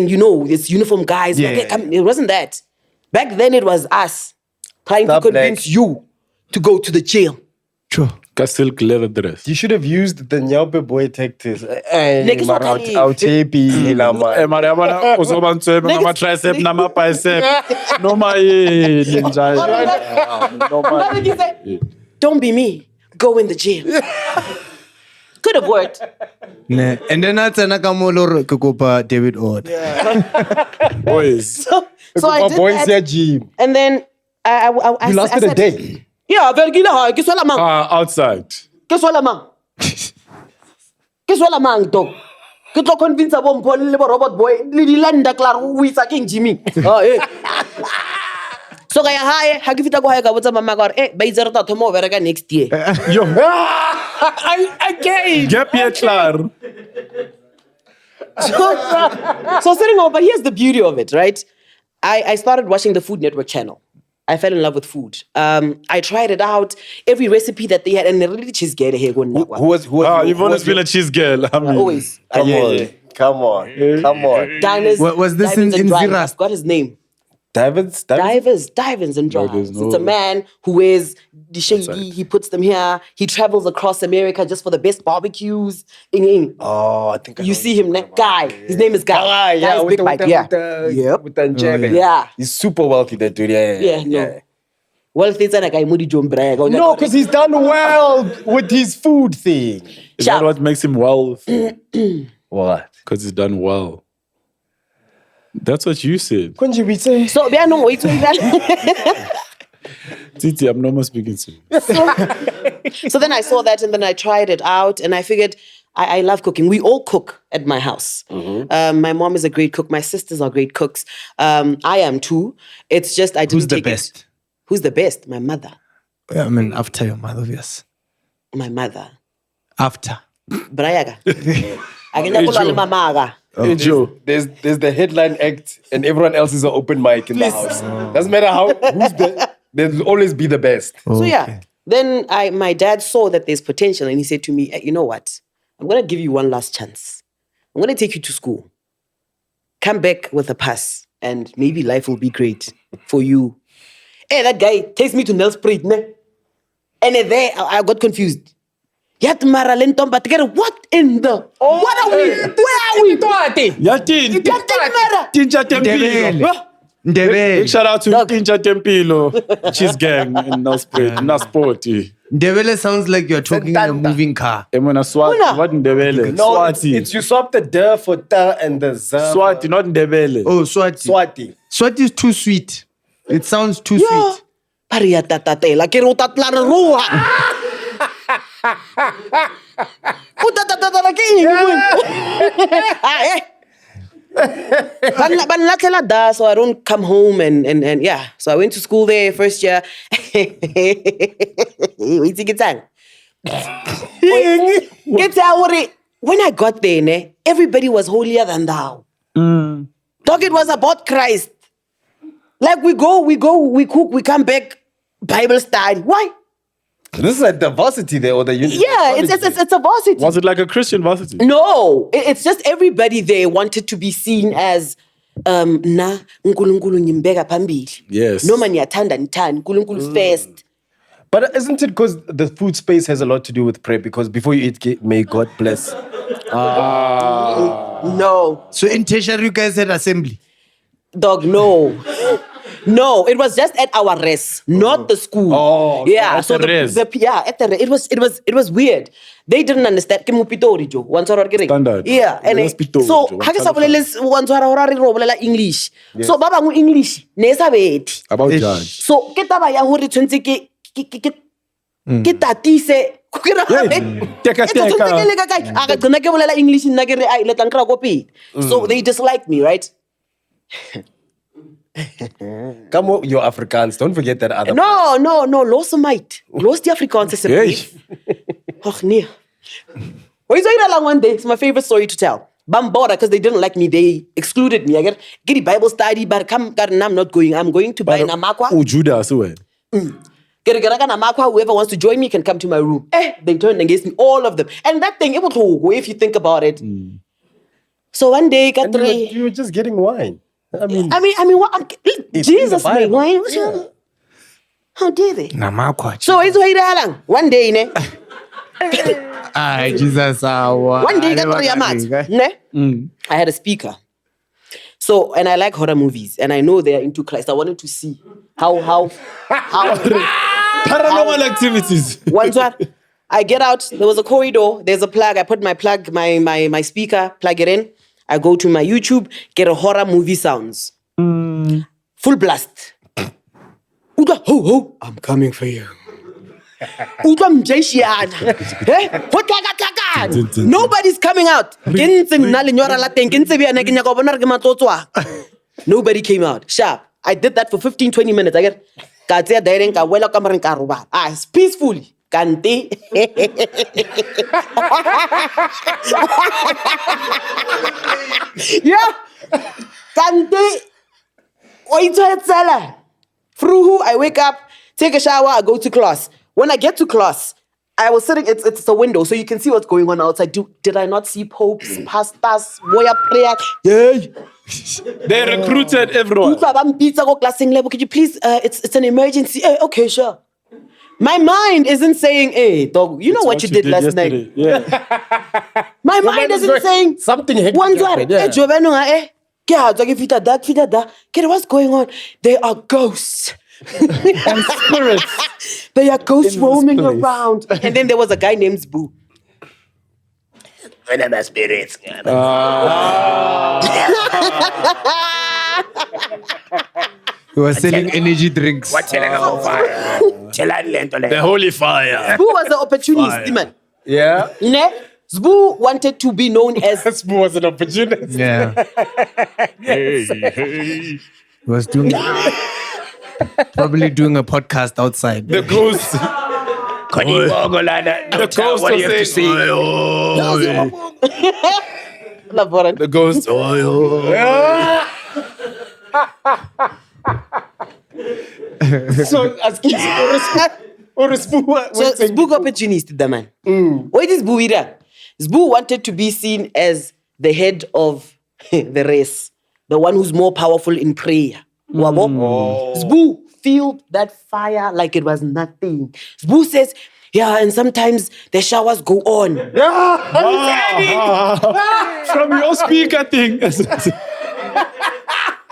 S3: it's uniform guys.
S7: Yeah.
S3: It wasn't that. Back then, it was us trying to convince you to go to the gym.
S7: Sure.
S5: Silk leather dress.
S6: You should have used the Nyaupe boy tactics.
S3: Niggas
S6: Mara
S3: okay.
S6: autepi lama.
S5: Nama tricep, nama bicep. No my ninja.
S3: Don't be me. Go in the gym. Could have worked.
S7: And then that's anakamolo kukopa David Ord.
S5: Boys.
S3: So I did that.
S6: Gym.
S3: And then I
S6: You lasted a day.
S3: Yeah, mang.
S5: Outside.
S3: Ke swela mang dog. Ke tlo convince bompo le robot boy le di landa claro o isa king Jimmy. So ga ya hae ha ke fita go hae ka botsa mama ka re ba itse re tla thoma over ka next year.
S5: Yo.
S3: Again.
S5: Gap year klar.
S3: So sitting over, here's the beauty of it, right? I started watching the Food Network channel. I fell in love with food. I tried it out, every recipe that they had, and really cheese girl here going.
S6: Who was
S5: you've always been a cheese girl. I mean,
S3: always.
S6: Come on.
S3: Diners.
S7: Was this in
S3: Drive.
S7: Zira?
S3: I've got his name.
S6: Divers
S3: and drives. It's a man who wears the shady. He puts them here. He travels across America just for the best barbecues.
S6: Oh, I think
S3: you see him, that guy. His name is Guy.
S6: Yeah,
S3: with
S6: the German.
S3: Yeah.
S6: He's super wealthy, that dude. Yeah.
S3: Well, it's like I moody John Bragg.
S6: No, because he's done well with his food thing.
S5: Is that what makes him wealthy?
S6: What?
S5: Because he's done well. That's what you said.
S3: So,
S5: Titi, I'm not speaking to you.
S3: So then I saw that and then I tried it out and I figured I love cooking. We all cook at my house. My mom is a great cook. My sisters are great cooks. I am too. It's just I didn't
S7: Who's the
S3: take
S7: best?
S3: it. Who's the best? My mother.
S7: Yeah, I mean, after your mother, yes.
S3: My mother.
S7: After.
S3: Brayaga. Mamaga.
S6: There's the headline act and everyone else is an open mic in the house. Doesn't matter there'll always be the best.
S3: So yeah, then my dad saw that there's potential and he said to me, hey, you know what? I'm going to give you one last chance. I'm going to take you to school. Come back with a pass and maybe life will be great for you. Hey, that guy takes me to Nelspruit, ne? And there I got confused. Yat Maralenton, but what in the? What are we? Where are we?
S5: Yatin. Tinja Tempilo. Big shout out to Tinja Tempilo. Cheese gang in Nelspruit.
S7: Ndebele sounds like you're talking in a moving car.
S5: Swati. What Ndebele?
S6: No,
S5: Swati.
S6: it's you swap the d for ta and the z.
S5: Swati, not Ndebele.
S7: Oh, Swati.
S6: Swati.
S7: Swati is too sweet. It sounds too sweet.
S3: Paria tatatela, ke re o tatla re roa. O tatatela ke eng? So I don't come home and yeah. So I went to school there first year. When I got there, everybody was holier than thou. Dog, it was about Christ. Like we go, we cook, we come back, Bible study. Why?
S6: This is like the varsity there or the unit.
S3: Yeah, it's a varsity.
S5: Was it like a Christian varsity?
S3: No, it's just everybody there wanted to be seen as na uNkulunkulu ngimbeka phambili.
S5: Yes.
S3: Noma niyathanda nithani, uNkulunkulu first.
S6: But isn't it because the food space has a lot to do with prayer? Because before you eat, may God bless.
S3: No.
S7: So in tertiary, you guys had assembly?
S3: Dog, no. No, it was just at our res, not the school.
S5: Oh, okay.
S3: Yeah.
S5: At
S3: So
S5: the res.
S3: at the res. It was weird. They didn't understand.
S5: Standard.
S3: Yeah, and
S5: It was Pitori,
S3: so
S5: Jo.
S3: ha ke sa bolele English. So ba bang English ne sa bethi.
S5: About judge.
S3: So ke taba ya hore tshwentse ke tatise English nna ke re ai le tla nkra go pele. So they disliked me, right?
S6: Come on, you're Afrikaans. Don't forget that other.
S3: No, los might. Los die Afrikaans is a brief. Och nee. Wait, so one day, it's my favorite story to tell. Bambora, because they didn't like me, they excluded me. I get a Bible study, but I'm not going. I'm going to buy Namakwa.
S5: Oh, Judas, who?
S3: Whoever wants to join me can come to my room. They turned against me, all of them. And that thing, it was if you think about it. So one day,
S6: you were just getting wine. I mean,
S3: what? Jesus made wine. How dare they? So it's one day, ne?
S7: Jesus.
S3: One day, I had a speaker. So, and I like horror movies, and I know they are into Christ. I wanted to see how
S5: paranormal activities.
S3: Once I get out, there was a corridor, there's a plug. I put my plug, my speaker, plug it in. I go to my YouTube, get a horror movie sounds. Full blast. Uda, ho, I'm coming for you. Uda mjeshiana. Nobody's coming out. Nobody came out. Sharp. I did that for 15-20 minutes. I get it's peacefully. Kante. Yeah. Kante. Fruhu, I wake up, take a shower, I go to class. When I get to class, I was sitting, it's a window, so you can see what's going on outside. Did I not see popes, pastors, warrior prayer? Yeah.
S5: They recruited everyone.
S3: Could you please, it's an emergency. Okay, sure. My mind isn't saying, hey, dog, you know what you did last night.
S5: Yeah.
S3: My mind isn't saying
S6: something happened.
S3: What's going on? There are ghosts.
S5: And spirits.
S3: There are ghosts roaming around. And then there was a guy named Zbu. When am I spirits?
S7: He was selling energy drinks.
S5: The holy fire.
S3: Zbu was an opportunist, man.
S6: Yeah.
S3: Zbu wanted to be known as...
S6: Zbu was an opportunist.
S7: Yeah. He was probably doing a podcast outside.
S5: The ghost.
S6: The ghost
S3: What do you have to say?
S5: The ghost.
S6: So,
S3: Zbu opportunist, the man. What is Zbu ira? Zbu wanted to be seen as the head of the race, the one who's more powerful in prayer. Zbu filled that fire like it was nothing. Zbu says, yeah, and sometimes the showers go on.
S5: From your speaker thing.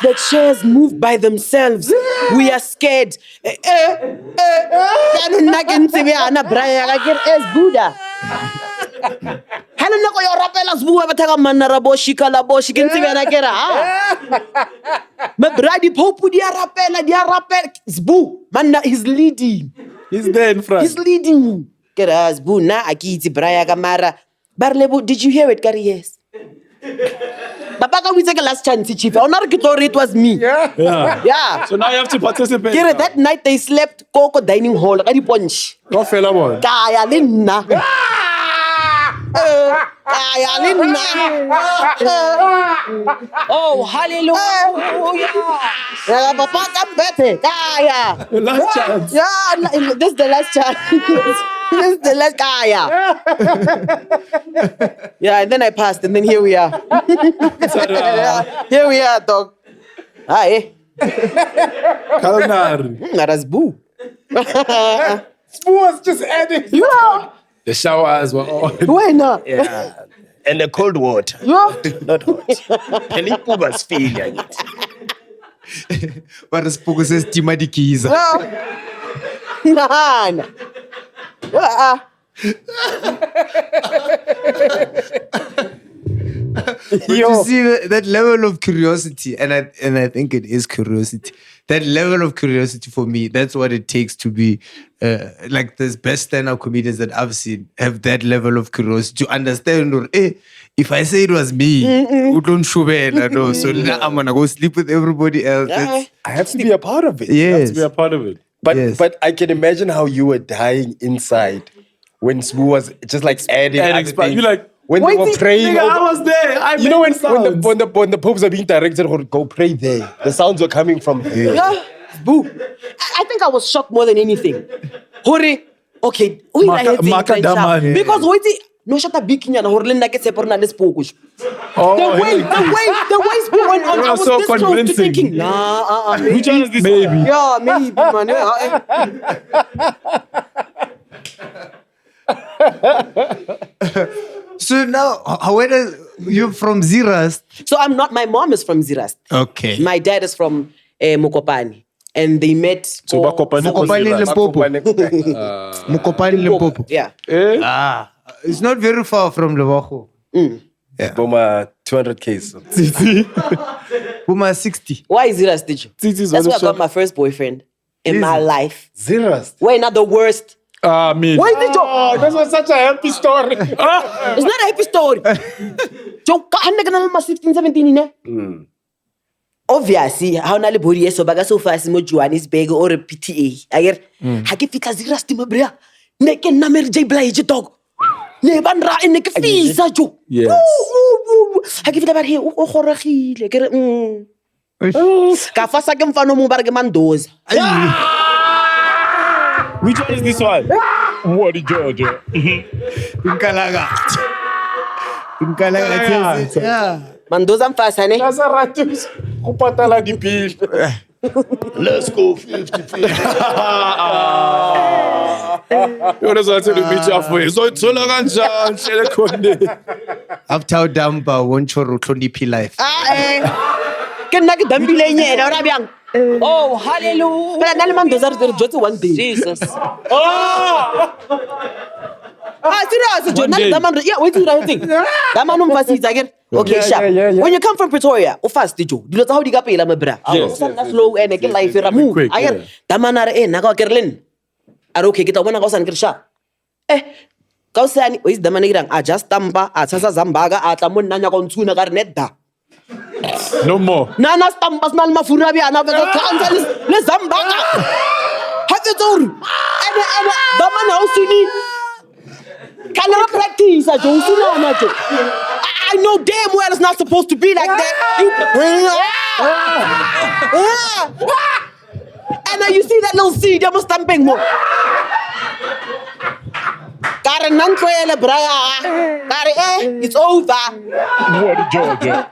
S3: The chairs move by themselves. We are scared. My brother Pope dia rapela. Zbu, man, he's leading.
S5: He's there in front.
S3: He's leading. Get us, Zbu, na akiti braya kamara. Barlebo, did you hear it, Gary? Yes. Babaka, we take a last chance, Chief. It was me. Yeah.
S5: So now you have to participate.
S3: Kira, that night they slept Coco dining hall. Kadi punch.
S5: No fella boy.
S3: Kaya linna. Kaya linna. Oh, hallelujah. Papa come better. Kaya.
S5: The last chance.
S3: Yeah, this is the last chance. This is the last Kaya. Yeah, and then I passed, and then here we are. Here we are, dog. Hi.
S5: Culinary.
S3: Narazbu.
S6: Spoo was just adding.
S3: Yeah.
S5: The showers were on.
S3: Why not?
S6: Yeah. And the cold water.
S3: Yeah.
S6: Not hot. Pelipu was feeling it.
S7: But the spook says Timadikiza.
S3: Nah.
S7: But you see that level of curiosity, and I think it is curiosity. That level of curiosity for me, that's what it takes to be like the best stand-up comedians that I've seen have that level of curiosity to understand. Or, if I say it was me, who don't show it, no. So now I'm gonna go sleep with everybody else.
S3: Yeah.
S6: I have to be a part of it.
S7: Yes.
S5: To be a part of it.
S6: But
S7: Yes.
S6: but I can imagine how you were dying inside when Spoo was just like adding other things.
S5: You're like,
S6: when they were praying.
S5: Nigga, I
S6: over-
S5: was there.
S6: you know when the popes are being directed, go pray there. The sounds were coming from there.
S3: Yeah. Boo. I think I was shocked more than anything. Hore. Okay.
S5: Maka Damani.
S3: Because wait. No shut up, bikinya na horlen na ketse porna des poucos.
S5: oh,
S3: The way Spoo went on,
S5: You
S3: I
S5: are
S3: was
S5: so
S3: this close to
S5: convincing.
S3: thinking, nah, maybe.
S5: Which one is this? Maybe.
S3: Yeah, maybe, man.
S7: So now, where you're from Zirast?
S3: So I'm not. My mom is from Zirast.
S7: Okay.
S3: My dad is from Mokopane, and they met.
S5: So Bakopane
S7: Mokopane Limpopo. Mokopane Limpopo.
S3: Yeah.
S7: It's not very far from Lewacho.
S6: Boma 200 Ks.
S7: Puma 60.
S3: Why Zirast, did you?
S5: Titi's
S3: That's
S5: on
S3: where I
S5: the
S3: got
S5: show.
S3: my first boyfriend in my life.
S6: Zirast.
S3: Why not the worst?
S5: Me.
S3: Why did you?
S6: This was such a happy story.
S3: It's not a happy story. Joke, I'm not gonna 16, 17, ne? Obviously, how na le body so baga so fast mo Johannesburg or PTA. Ayer, ha ke fitla Zirast mo brea. Ne ke na mer J Blaze dog. Ne ban ra ne ke fisa jo.
S5: Yes.
S3: Ha ke fitla ba he o goregile ke re ka fa sa ke mfano mo ba re ke mandoza.
S5: Which one is this one? What is Georgia?
S7: Nkalaga. Yeah.
S3: Mandoza mfasa ne?
S6: That's a ratus. Kupatala di bill. Let's go 50-50.
S5: You're just to meet you halfway. So it's all kanjani hlele khonde.
S7: After Damba, one choro Tony P life.
S3: Ke nna ke dambile nyela ora byang. Oh, hallelujah. Phela nna le mandoza re jotse one day. Jesus. Serious, John.
S5: day.
S3: That man, yeah, wait till that thing. That man umfasisa again. Okay, sharp. When you come from Pretoria, o fast jo. Dilo tsa ho di ka pela my bra.
S5: Yes,
S3: Sa slow and ke life ra move.
S5: quick,
S3: Ayer, that man are na ka kerlen. Are okay, kita bona ka san kirsha. Ka o sani, o is the man irang a just tamba, a tsasa zambaga, a tla monna nya ko ntshuna ka re netta.
S5: No more.
S3: Nana stambas na mafura bya na ka kanza le zambaga. Hatse tsori. Ene the man ha o suni. Can I practice? I don't know. I know damn well it's not supposed to be like that. And then you see that little seed, I'm stamping more. It's over.
S5: What is Georgia?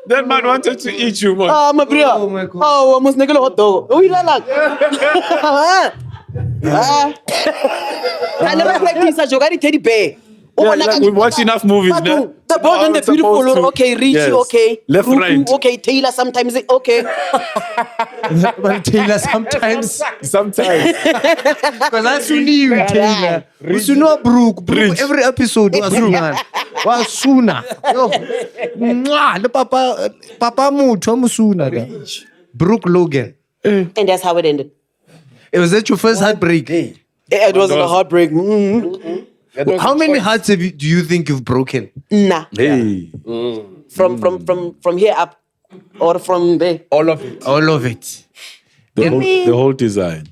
S5: That man wanted to eat you, man.
S3: Oh, my bro.
S7: Oh, my God.
S3: Oh, almost nigga hot dog. Oh, you like. I never practice a joke. I teddy bear.
S5: like we watch enough movies. No?
S3: The bold and the beautiful, okay, Richie,
S5: Yes.
S3: okay.
S5: Left,
S3: Ruku,
S5: right.
S3: okay, Taylor sometimes, okay.
S7: But Taylor sometimes.
S5: Sometimes.
S7: Because I soon you, Taylor. Usuna Brook. Every episode was sooner. Was sooner. Mwah, the Papa Mucho Musuna. Brooke Logan.
S3: And that's how it ended.
S7: Was that your first heartbreak?
S3: It wasn't a heartbreak.
S7: How many hearts do you think you've broken?
S3: Nah.
S5: Hey.
S3: From here up or from there.
S6: All of it.
S7: All of it.
S5: The whole design.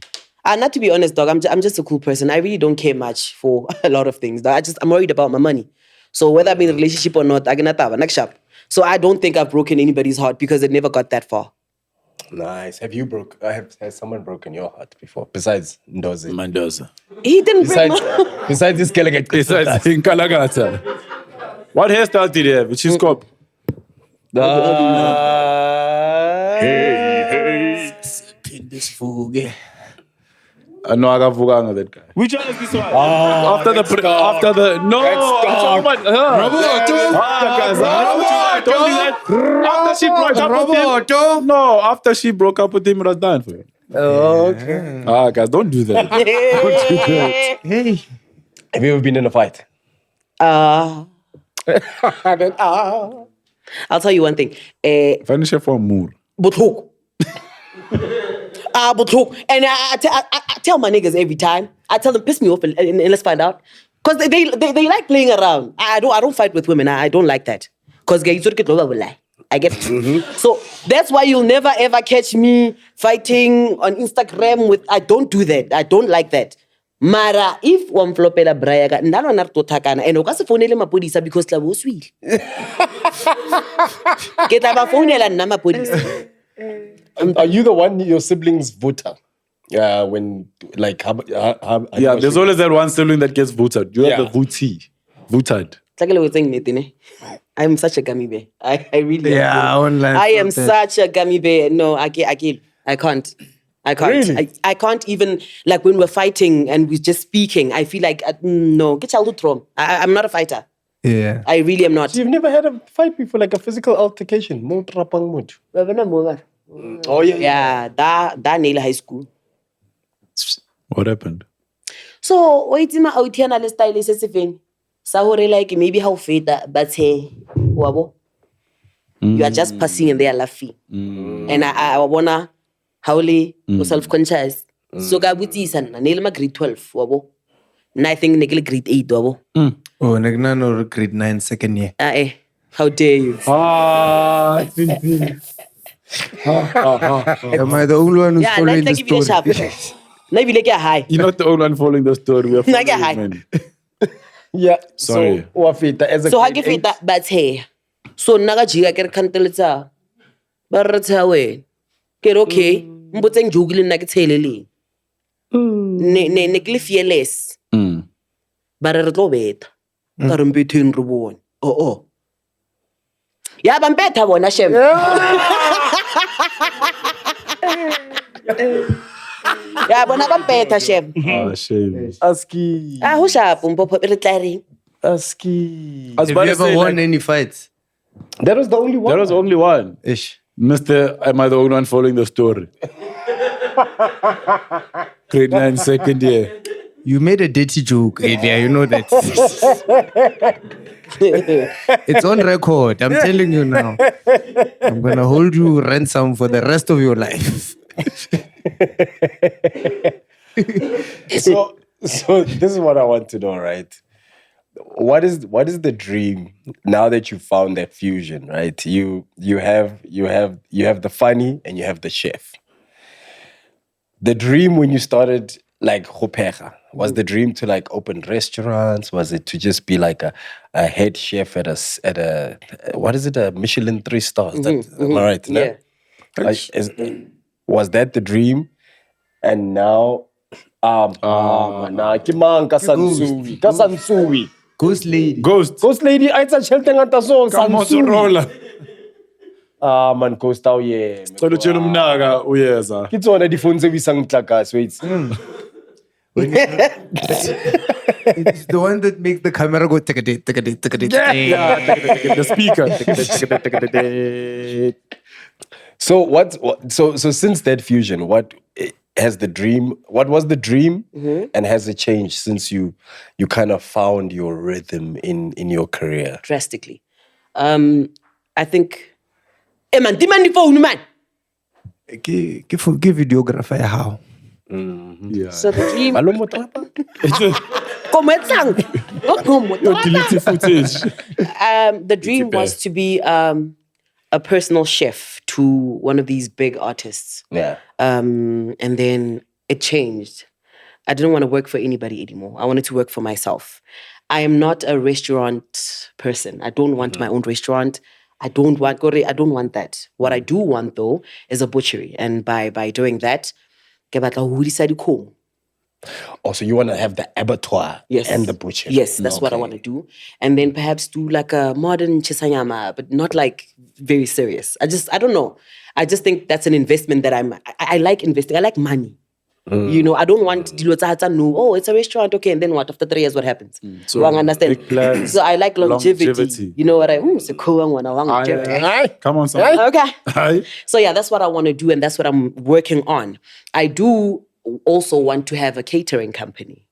S3: Not to be honest, dog, I'm just a cool person. I really don't care much for a lot of things. Dog. I'm worried about my money. So whether I'm in a relationship or not, I can next shop. So I don't think I've broken anybody's heart because it never got that far.
S6: Nice. Has someone broken your heart before? Besides Ndozi?
S5: Mendoza.
S3: He didn't break
S6: Besides this Kelleget.
S5: Besides in Kalagata. What hairstyle did he have? Which is called? No, I got Vuganga, that guy. Which one is this one? After the no. After she broke up with him. No, after she broke up with him, it was done for him.
S6: Okay.
S5: Guys, don't do that. Don't do that.
S7: Hey.
S6: Have you ever been in a fight?
S3: I'll tell you one thing.
S5: Finish it for Moore.
S3: Buthuk. Buthuk. And I tell my niggas every time. I tell them, piss me off and let's find out. Because they like playing around. I don't fight with women. I don't like that. Because I get it. So that's why you'll never ever catch me fighting on Instagram with. I don't do that. I don't like that. Mara, if one flopela brayaga, nalo nartotakana, and okase phonele mapodisa because la boswile. Ke tla ba phonela nna mapodisa.
S6: Are you the one your siblings voter? When like
S5: yeah, there's always that one sibling that gets voted. You have the voted.
S3: I'm such a gummy bear. I really am.
S7: Online.
S3: I am such a gummy bear. No, I can't.
S6: Really?
S3: I can't even, like when we're fighting and we're just speaking, I feel like, no, get your thrown. I'm not a fighter.
S7: Yeah.
S3: I really am not.
S6: You've never had a fight before, like a physical altercation? Oh, yeah.
S3: Yeah, that nail high school.
S5: What happened?
S3: So, wait till my Otiana style is a thing. So, like maybe how feta, but hey, wabo. You are just passing and they are laughing. And I wanna howly self-conscious. So, Gabuti is an Nelma grade 12, wabo. Nothing niggle grade 8, wabo.
S7: Oh, Nagnano grade 9 second year.
S3: How dare you?
S7: Am I the only one who's following the story?
S5: You're not the only one following the story. We are following many.
S6: Yeah.
S5: Sorry.
S3: So how give it that but hey. So naga jiga ke kanteletsa. Ba re tsawe. Ke okay. Mbotseng jugile nna ke tshelele. Ne ke le fearless. Ba re tlo beta. Ka re mbetheng re bone. Oh. Ya ba mpetha bona shem. Ya bona ba mpetha shem.
S5: Shame.
S6: Aski.
S3: Ho sharp mpopo re tla reng.
S6: Aski.
S7: Have you ever won any fights?
S6: That was the only one.
S5: That was only one.
S7: Ish.
S5: Mr. Am I the only one following the story? Grade 9 second year.
S7: You made a dirty joke, Avia. You know that. It's on record. I'm telling you now. I'm going to hold you ransom for the rest of your life.
S6: So this is what I want to know, right? What is the dream now that you found that fusion, right? You have the funny and you have the chef. The dream when you started like Hopecha, was the dream to like open restaurants? Was it to just be like a head chef at a what is it, a Michelin 3 stars? Am I right? No?
S3: Yeah.
S6: Was that the dream? And now Kasansui.
S7: Ghost lady.
S6: Ghost lady, I said shelter ngata so
S5: Motorola.
S6: Man Ghost out yeah.
S5: Cela tshela umnaka uyeza.
S6: Ke tsona di phone tse bisang tlakase wait.
S7: It's the one that makes the camera go tick-a-dee, tick-a-dee, tick-a-dee, tick-a-dee.
S5: The speaker.
S6: So so since that fusion, what was the dream, and has it changed since you kind of found your rhythm in your career?
S3: Drastically. I think, hey man, demand the phone, man.
S7: Give videographer how?
S5: Yeah.
S3: So the dream.
S5: Deleted footage.
S3: The dream was to be a personal chef to one of these big artists.
S6: Yeah.
S3: And then it changed. I didn't want to work for anybody anymore. I wanted to work for myself. I am not a restaurant person. I don't want my own restaurant. I don't want that. What I do want though is a butchery. And by doing that,
S6: Also, you want to have the abattoir and the butcher.
S3: Yes, that's what I want to do. And then perhaps do like a modern chisanyama, but not like very serious. I don't know. I just think that's an investment that I like investing. I like money. You know, I don't want it's a restaurant, okay, and then what? After 3 years, what happens?
S5: So,
S3: understand? So I like longevity. You know what it's a cool one.
S5: Come on, son.
S3: Okay.
S5: Aye.
S3: So yeah, that's what I want to do, and that's what I'm working on. I do also want to have a catering company.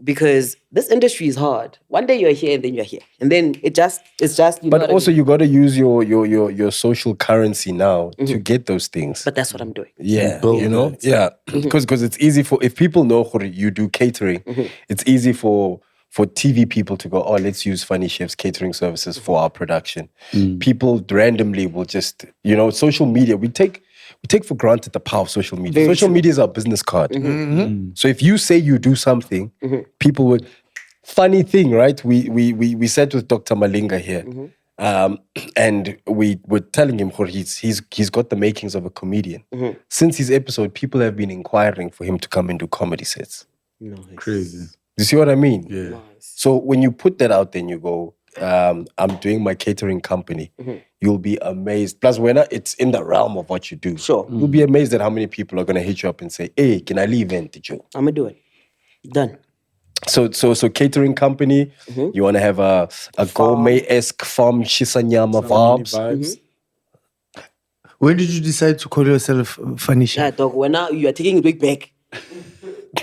S3: Because this industry is hard. One day you're here and then you're here. And then it's just
S6: But also you got to use your social currency now to get those things.
S3: But that's what I'm doing.
S6: Yeah, you know? Yeah. Because it's easy if people know you do catering, it's easy for TV people to go, oh, let's use Funny Chef's catering services for our production. People randomly will just, social media, we take for granted the power of social media. Social media is our business card. So if you say you do something, people would. Funny thing, right? We sat with Dr. Malinga here, and we were telling him he's got the makings of a comedian. Since his episode, people have been inquiring for him to come and do comedy sets.
S3: Nice.
S5: Crazy.
S6: You see what I mean?
S5: Yeah.
S3: Nice.
S6: So when you put that out there and you go, I'm doing my catering company, you'll be amazed. Plus, when it's in the realm of what you do,
S3: Sure.
S6: You'll be amazed at how many people are going to hit you up and say, hey, can I leave in? Did you?
S3: I'm going to do it. Done.
S6: So catering company, you want to have a gourmet-esque farm, shisanyama vibes.
S7: When did you decide to call yourself Funny Chef?
S3: Yeah, dog, when now you are taking it back.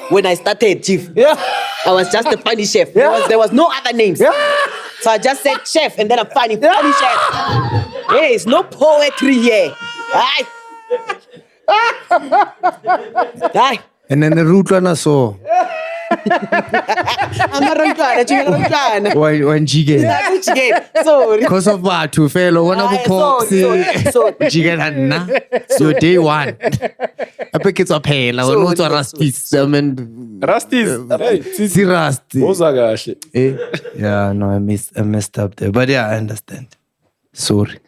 S3: When I started, Chief, I was just a funny chef. There was no other names. So I just said chef, and then I'm funny chef. Hey, it's no poetry here. Aye. Aye.
S7: And then the root one I saw.
S3: I'm not Rantwana.
S7: When Jige.
S3: Sorry.
S7: Because of what? To fellow one of the pops. Jige na. So day one. I pick it up here. I will not Rastis. I mean,
S5: Rastis.
S7: See Rastis.
S5: Yeah,
S7: no, I messed up there. But yeah, I understand. Sorry.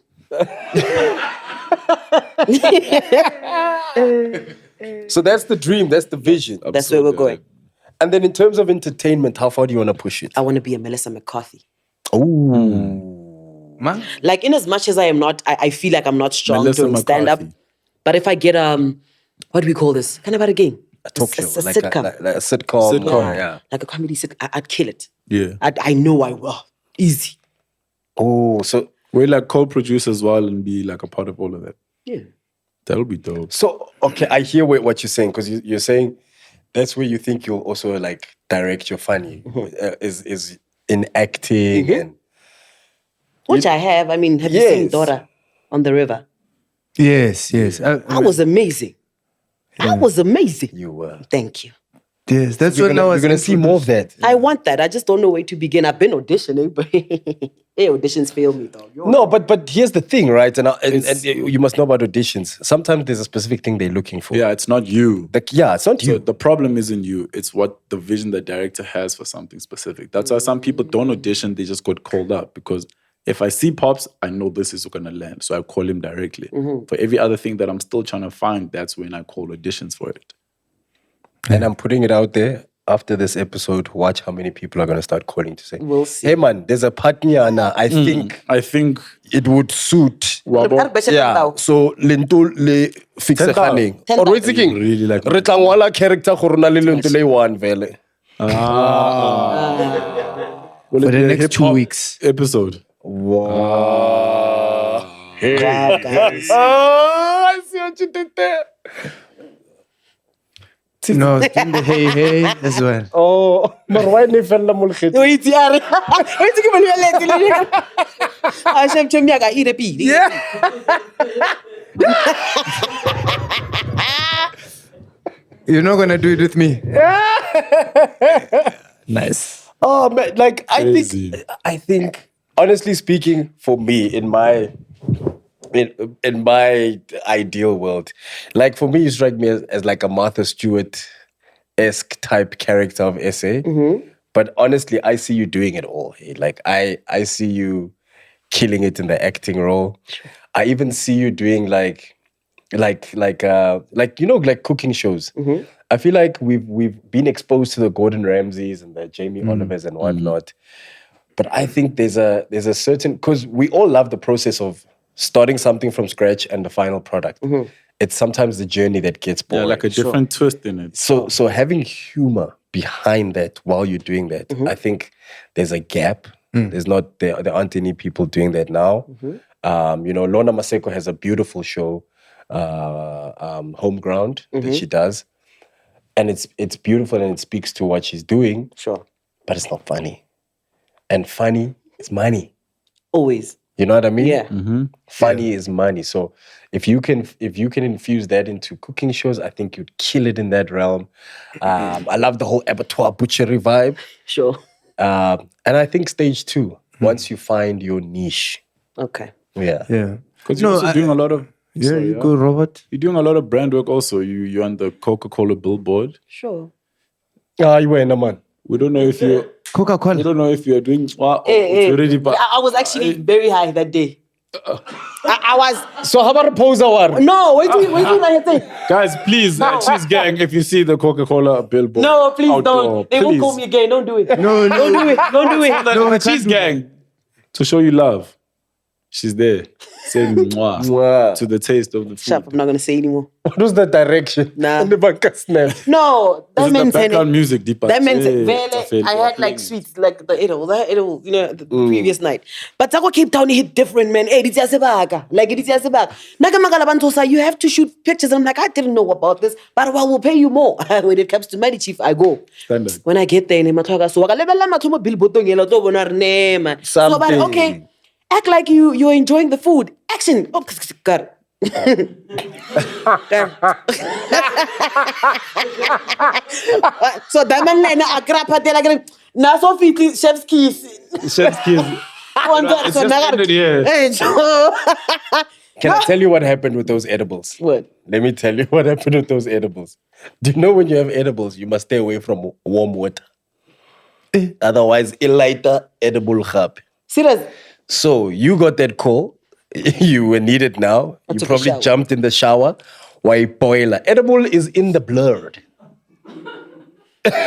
S6: So that's the dream, that's the vision.
S3: That's where we're going.
S6: And then in terms of entertainment, how far do you want to push it?
S3: I want to be a Melissa McCarthy.
S6: Oh.
S7: Man.
S3: Like, in as much as I feel like I'm not strong
S5: Melissa
S3: doing stand-up.
S5: McCarthy.
S3: But if I get, what do we call this? Kind of a game.
S6: A talk show.
S3: A
S6: Like
S3: sitcom.
S6: a sitcom.
S3: Yeah. Like a comedy sitcom. I'd kill it.
S5: Yeah.
S3: I know I will. Easy.
S6: Oh, so
S5: We're like co-produce as well and be like a part of all of that.
S3: Yeah.
S5: That'll be dope.
S6: okay, I hear what you're saying, because you're saying that's where you think you'll also like direct your funny is in acting and
S3: Which I have. I mean, have you seen Dora on the River?
S7: Yes.
S3: I was amazing. I was amazing.
S6: you were.
S3: Thank you.
S7: Yes, that's
S6: You're
S7: what I was.
S6: gonna see more of that.
S3: I want that. I just don't know where to begin. I've been auditioning, but auditions fail me though.
S6: No, but here's the thing, right? And you must know about auditions. Sometimes there's a specific thing they're looking for.
S5: Yeah, it's not you.
S6: It's not
S5: So
S6: you.
S5: the problem isn't you. It's what the vision the director has for something specific. That's why some people don't audition. They just got called up because if I see Pops, I know this is going to land. So I call him directly. For every other thing that I'm still trying to find, that's when I call auditions for it.
S6: And I'm putting it out there. After this episode, watch how many people are going to start calling to say,
S3: We'll see.
S6: hey man, there's a partner now. I think it would suit. Yeah. So lento le fixe khaneng. Or we thinking
S5: really like
S6: re tlangwala character go rona le lento le one vele.
S5: Will
S7: For
S5: it
S7: the
S5: be a
S7: next 2
S5: hip-hop
S7: weeks.
S5: episode?
S3: Guys.
S6: I see what you did there.
S7: No, it's in the hey as well.
S6: Oh, but why didn't you fell mulkhit?
S3: Wait, yeah. Wait, you can I shall tell me I got eat a pea.
S7: You're not gonna do it with me. Nice.
S6: Oh man, like
S5: Crazy.
S6: I think honestly speaking, for me in my ideal world, like for me, you strike me as like a Martha Stewart-esque type character of SA. But honestly, I see you doing it all. Like I see you killing it in the acting role. I even see you doing like cooking shows. I feel like we've been exposed to the Gordon Ramsays and the Jamie Olivers and whatnot. But I think there's a certain, because we all love the process of starting something from scratch and the final product. It's sometimes the journey that gets boring.
S5: Yeah, like a different twist in it.
S6: So having humor behind that while you're doing that, I think there's a gap. There aren't any people doing that now. Lorna Maseko has a beautiful show, Home Ground, that she does. And it's beautiful and it speaks to what she's doing.
S3: Sure.
S6: But it's not funny. And funny is money.
S3: Always.
S6: You know what I mean?
S3: Yeah.
S6: Funny is money. So if you can infuse that into cooking shows, I think you'd kill it in that realm. I love the whole abattoir butchery vibe.
S3: Sure.
S6: And I think stage 2, once you find your niche.
S3: Okay.
S6: Yeah.
S7: Yeah.
S5: Because you're also doing a lot of...
S7: Yeah,
S5: Sorry,
S7: you go, Robert.
S5: You're doing a lot of brand work also. You're on the Coca-Cola billboard.
S3: Sure.
S6: You were in a man.
S5: We don't know if you're...
S7: Coca-Cola.
S5: We don't know if you're doing... Well,
S3: Hey,
S5: it's already... But
S3: I was actually very high that day. I was...
S6: So how about a pose award?
S3: No, wait till I say.
S5: guys, please, Cheese Gang, if you see the Coca-Cola billboard...
S3: No, please
S5: outdoor,
S3: don't. They won't call me again. Don't do it.
S7: No.
S3: Don't do it. Don't do it.
S5: No, Cheese Gang, to show you love, she's there saying mwah
S6: Mwah.
S5: to the taste of the food.
S3: Shut up. I'm not going to say anymore.
S6: What was the direction?
S3: Nah.
S6: In the back snap.
S3: No,
S5: This
S3: that
S5: is the
S3: meant
S5: background music, Deepak.
S3: That meant
S5: Hey,
S3: vele. I had like sweets, like the edible, the previous night. But Tako Cape Town hit different, man. Hey, like it is Nagamagalabantosa, you have to shoot pictures. I'm like, I didn't know about this, but we'll pay you more. When it comes to money, chief, I go.
S5: Standard.
S3: When I get there, so but okay, act like you're enjoying the food. Action. Oh, God. So that man like na agrapa de like na so fit chef's keys.
S5: Chef's kiss. It's just ended here.
S6: Can I tell you what happened with those edibles?
S3: What?
S6: Let me tell you what happened with those edibles. Do you know when you have edibles, you must stay away from warm water? Otherwise, a lighter edible hub.
S3: Serious?
S6: So you got that call. You were needed now. You
S3: took a
S6: probably
S3: shower.
S6: jumped in the shower. Why boiler? Edible is in the blood.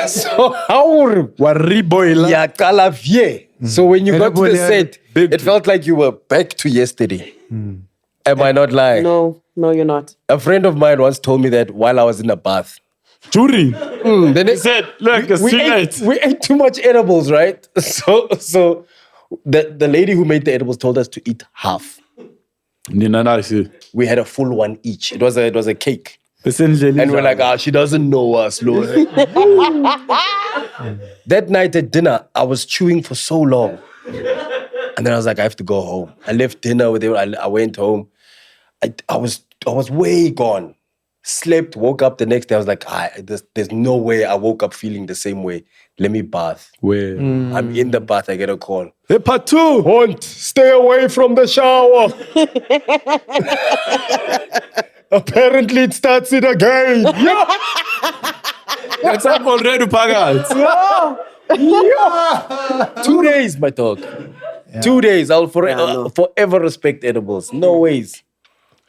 S6: So how
S5: Boiler.
S6: So when you got to the
S7: Edible,
S6: set,
S5: big
S6: it felt like you were back to yesterday. Am I not lying?
S3: No, you're not.
S6: A friend of mine once told me that while I was in a bath.
S5: Jury.
S6: Then
S5: He said, look, it's too late.
S6: we ate too much edibles, right? So the lady who made the edibles told us to eat half. We had a full one each. It was a cake. And we're like, she doesn't know us, Lord. That night at dinner, I was chewing for so long. And then I was like, I have to go home. I left dinner with her. I went home. I was way gone. Slept, woke up the next day. I was like, there's no way I woke up feeling the same way. Let me bath.
S5: Where?
S6: I'm in the bath. I get a call.
S5: Hey, part 2.
S6: Hunt, stay away from the shower. Apparently, it starts it again.
S5: That's up already, Pagat.
S6: 2 days, my dog. 2 days. I'll forever respect edibles. No ways.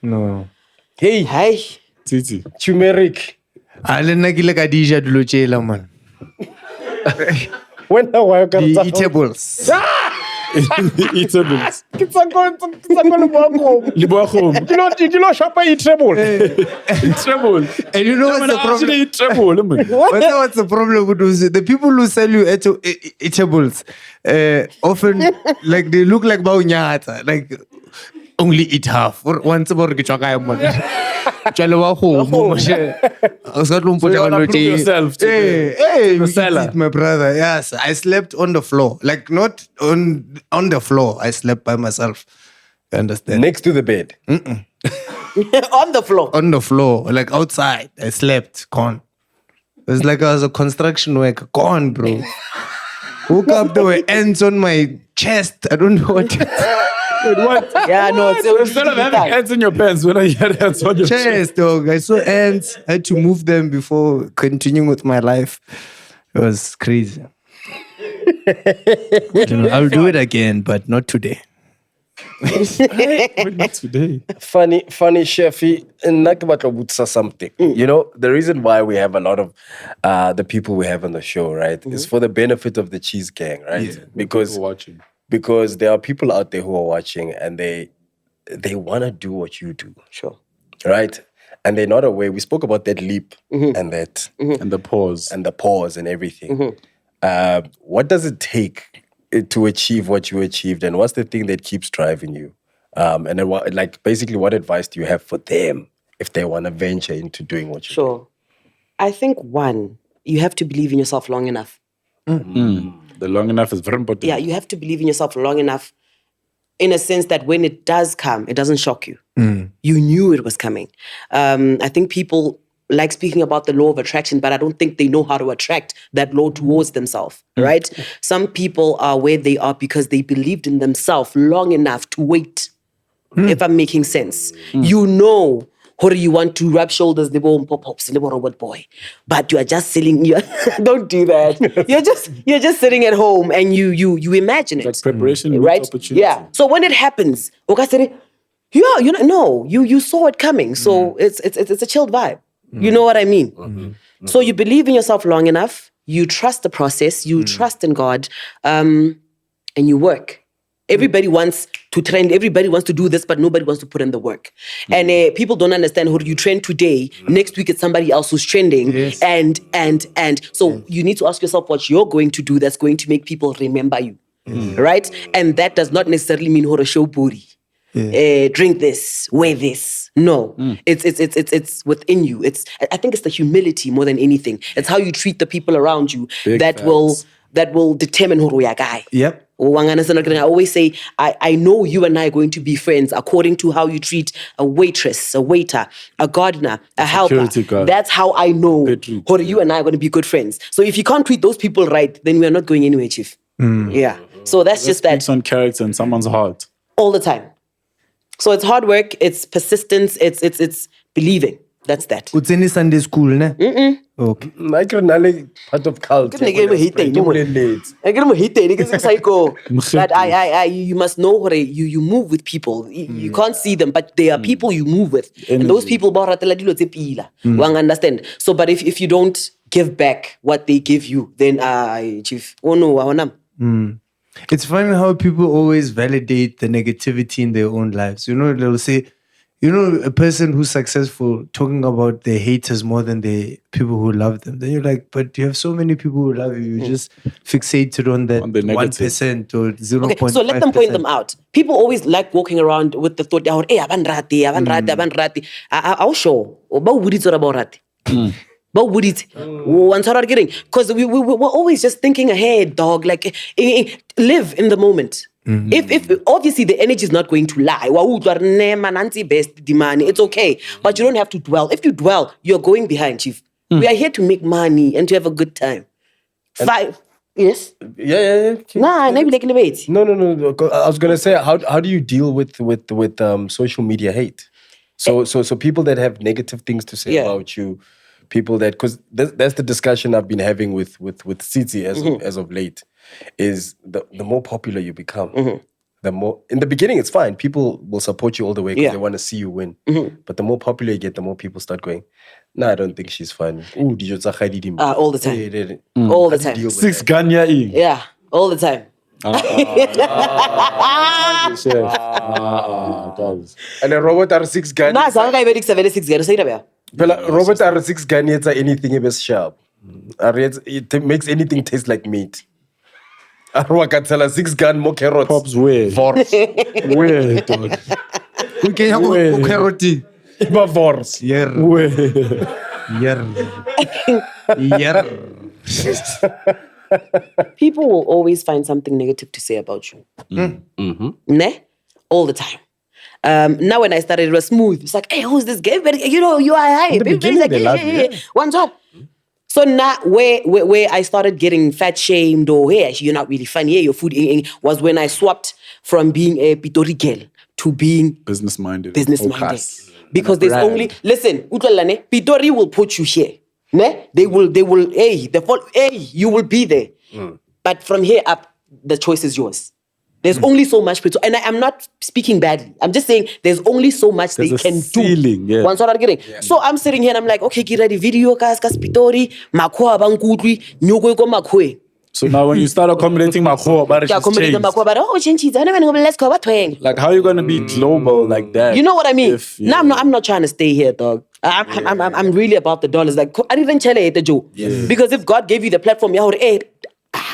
S7: No.
S6: Hey,
S3: Hi.
S5: Titi.
S6: turmeric.
S7: Alena kile kadija dulochela man.
S6: When
S7: The eatables.
S5: Eatables.
S6: You know, shopper eat treble.
S5: Treble.
S7: And you know what's the problem?
S5: Actually, treble.
S7: What's the problem with those? The people who sell you eatables often like they look like baunyata, like only eat half. Or once about the chokai one.
S5: yourself to
S7: Hey,
S5: the seller.
S7: my brother. Yes, I slept on the floor, like not on the floor. I slept by myself. You understand?
S6: Next to the bed.
S3: On the floor.
S7: On the floor, like outside. I slept, gone. It was like I was a construction worker, gone, bro. Woke up, there were ants on my chest. I don't know what.
S5: What?
S3: Yeah, no, it's
S5: Instead of having ants in your pants, when I had ants on your chest.
S7: chest, dog. I saw ants. I had to move them before continuing with my life. It was crazy. I'll do it again, but not today.
S5: Not today.
S6: Funny, Sheffy. Something. You know, the reason why we have a lot of the people we have on the show, right, is for the benefit of the cheese gang, right?
S5: People watching.
S6: Because there are people out there who are watching and they want to do what you do.
S3: Sure.
S6: Right? And they're not aware. We spoke about that leap and that
S5: And the pause.
S6: and the pause and everything. What does it take to achieve what you achieved, and what's the thing that keeps driving you? And then what advice do you have for them if they want to venture into doing what you do?
S3: Sure. I think one, you have to believe in yourself long enough.
S5: The long enough is very important.
S3: Yeah, you have to believe in yourself long enough in a sense that when it does come, it doesn't shock you. You knew it was coming. I think people like speaking about the law of attraction, but I don't think they know how to attract that law towards themselves, right? Some people are where they are because they believed in themselves long enough to wait, if I'm making sense. You know, or you want to rub shoulders, pop-pops, robot boy, but you are just selling. Don't do that. You're just sitting at home and you imagine it.
S5: Like preparation,
S3: right?
S5: opportunity.
S3: Yeah. So when it happens, you saw it coming. So it's a chilled vibe. You know what I mean? So you believe in yourself long enough. You trust the process. You trust in God, and you work. Everybody wants to trend. Everybody wants to do this, but nobody wants to put in the work. And people don't understand how you trend today. Next week, it's somebody else who's trending.
S7: Yes.
S3: And so you need to ask yourself what you're going to do that's going to make people remember you, right? And that does not necessarily mean how to show booty. Drink this, wear this. No, it's within you. I think it's the humility more than anything. It's how you treat the people around you that will determine who we are guy.
S7: Yep.
S3: I always say, I know you and I are going to be friends according to how you treat a waitress, a waiter, a gardener, a helper.
S5: Security guard.
S3: That's how I know how you and I are going to be good friends. So if you can't treat those people right, then we are not going anywhere, Chief. Yeah. So that's just that.
S5: Speaks on character in someone's heart.
S3: All the time. So it's hard work, it's persistence, it's believing. That's that.
S7: What's in Sunday school, ne? Okay.
S6: Like part of culture.
S3: I get him psycho. But you must know what you move with people. You can't see them, but there are people you move with. And those people understand. So but if you don't give back what they give you, then Chief, oh no,
S7: It's funny how people always validate the negativity in their own lives. You know, they'll say, a person who's successful talking about their haters more than the people who love them. Then you're like, but you have so many people who love you. You're just fixated on that 1% or 0.5%.
S3: Okay, so let them point them out. People always like walking around with the thought, hey, aban rati. I'll show. But would it? Because we're always just thinking ahead, dog. Like, live in the moment. If obviously the energy is not going to lie. It's okay. But you don't have to dwell. If you dwell, you're going behind, Chief. We are here to make money and to have a good time. Yes?
S6: Yeah.
S3: Nah, maybe like in a bit.
S6: No. I was gonna say, how do you deal with social media hate? So people that have negative things to say about you, people that, because that's the discussion I've been having with Tsitsi as of late, is the more popular you become, the more, in the beginning it's fine, people will support you all the way because they want to see you win, but the more popular you get, the more people start going, I don't think she's funny. All the time. All the time.
S3: 6
S5: Ganya in.
S3: Yeah, all the time.
S5: Chef.
S6: And a robot R6 gun.
S3: Na zanga ibe 76 gero say na
S6: Robot R6 gun yetsa anything is sharp. It makes anything taste like meat. Arwa katsela 6 gun more carrots.
S5: Pops where?
S6: Force.
S5: Where, dog?
S7: We can have a carrot.
S6: Iba force.
S7: Yer.
S5: Where?
S7: Yer. Yer.
S3: People will always find something negative to say about you. Ne? All the time. Now when I started, it was smooth. It's like, hey, who's this guy? You know, you are high. Everybody's like, yeah. One job. So now where I started getting fat shamed or, hey, you're not really funny, hey, your food was when I swapped from being a Pretoria girl to being
S5: Business-minded.
S3: Because there's only, listen, Pretoria will put you here. Ne? They will, hey, you will be there. But from here up, the choice is yours. There's only so much, and I'm not speaking badly. I'm just saying there's only so much they can
S5: ceiling,
S3: do.
S5: yeah.
S3: Once I'm getting. So I'm sitting here and I'm like, okay, get ready, video, kas Pretoria, makho abangkutli, nyoko ko makho.
S5: So now when you start accommodating Makho, about it just changed.
S3: Let's go.
S5: Like, how are you going to be global like that?
S3: You know what I mean?
S5: Yeah.
S3: No, I'm not trying to stay here, dog. I'm really about the dollars. Like, I didn't tell you the joke. Because if God gave you the platform, 100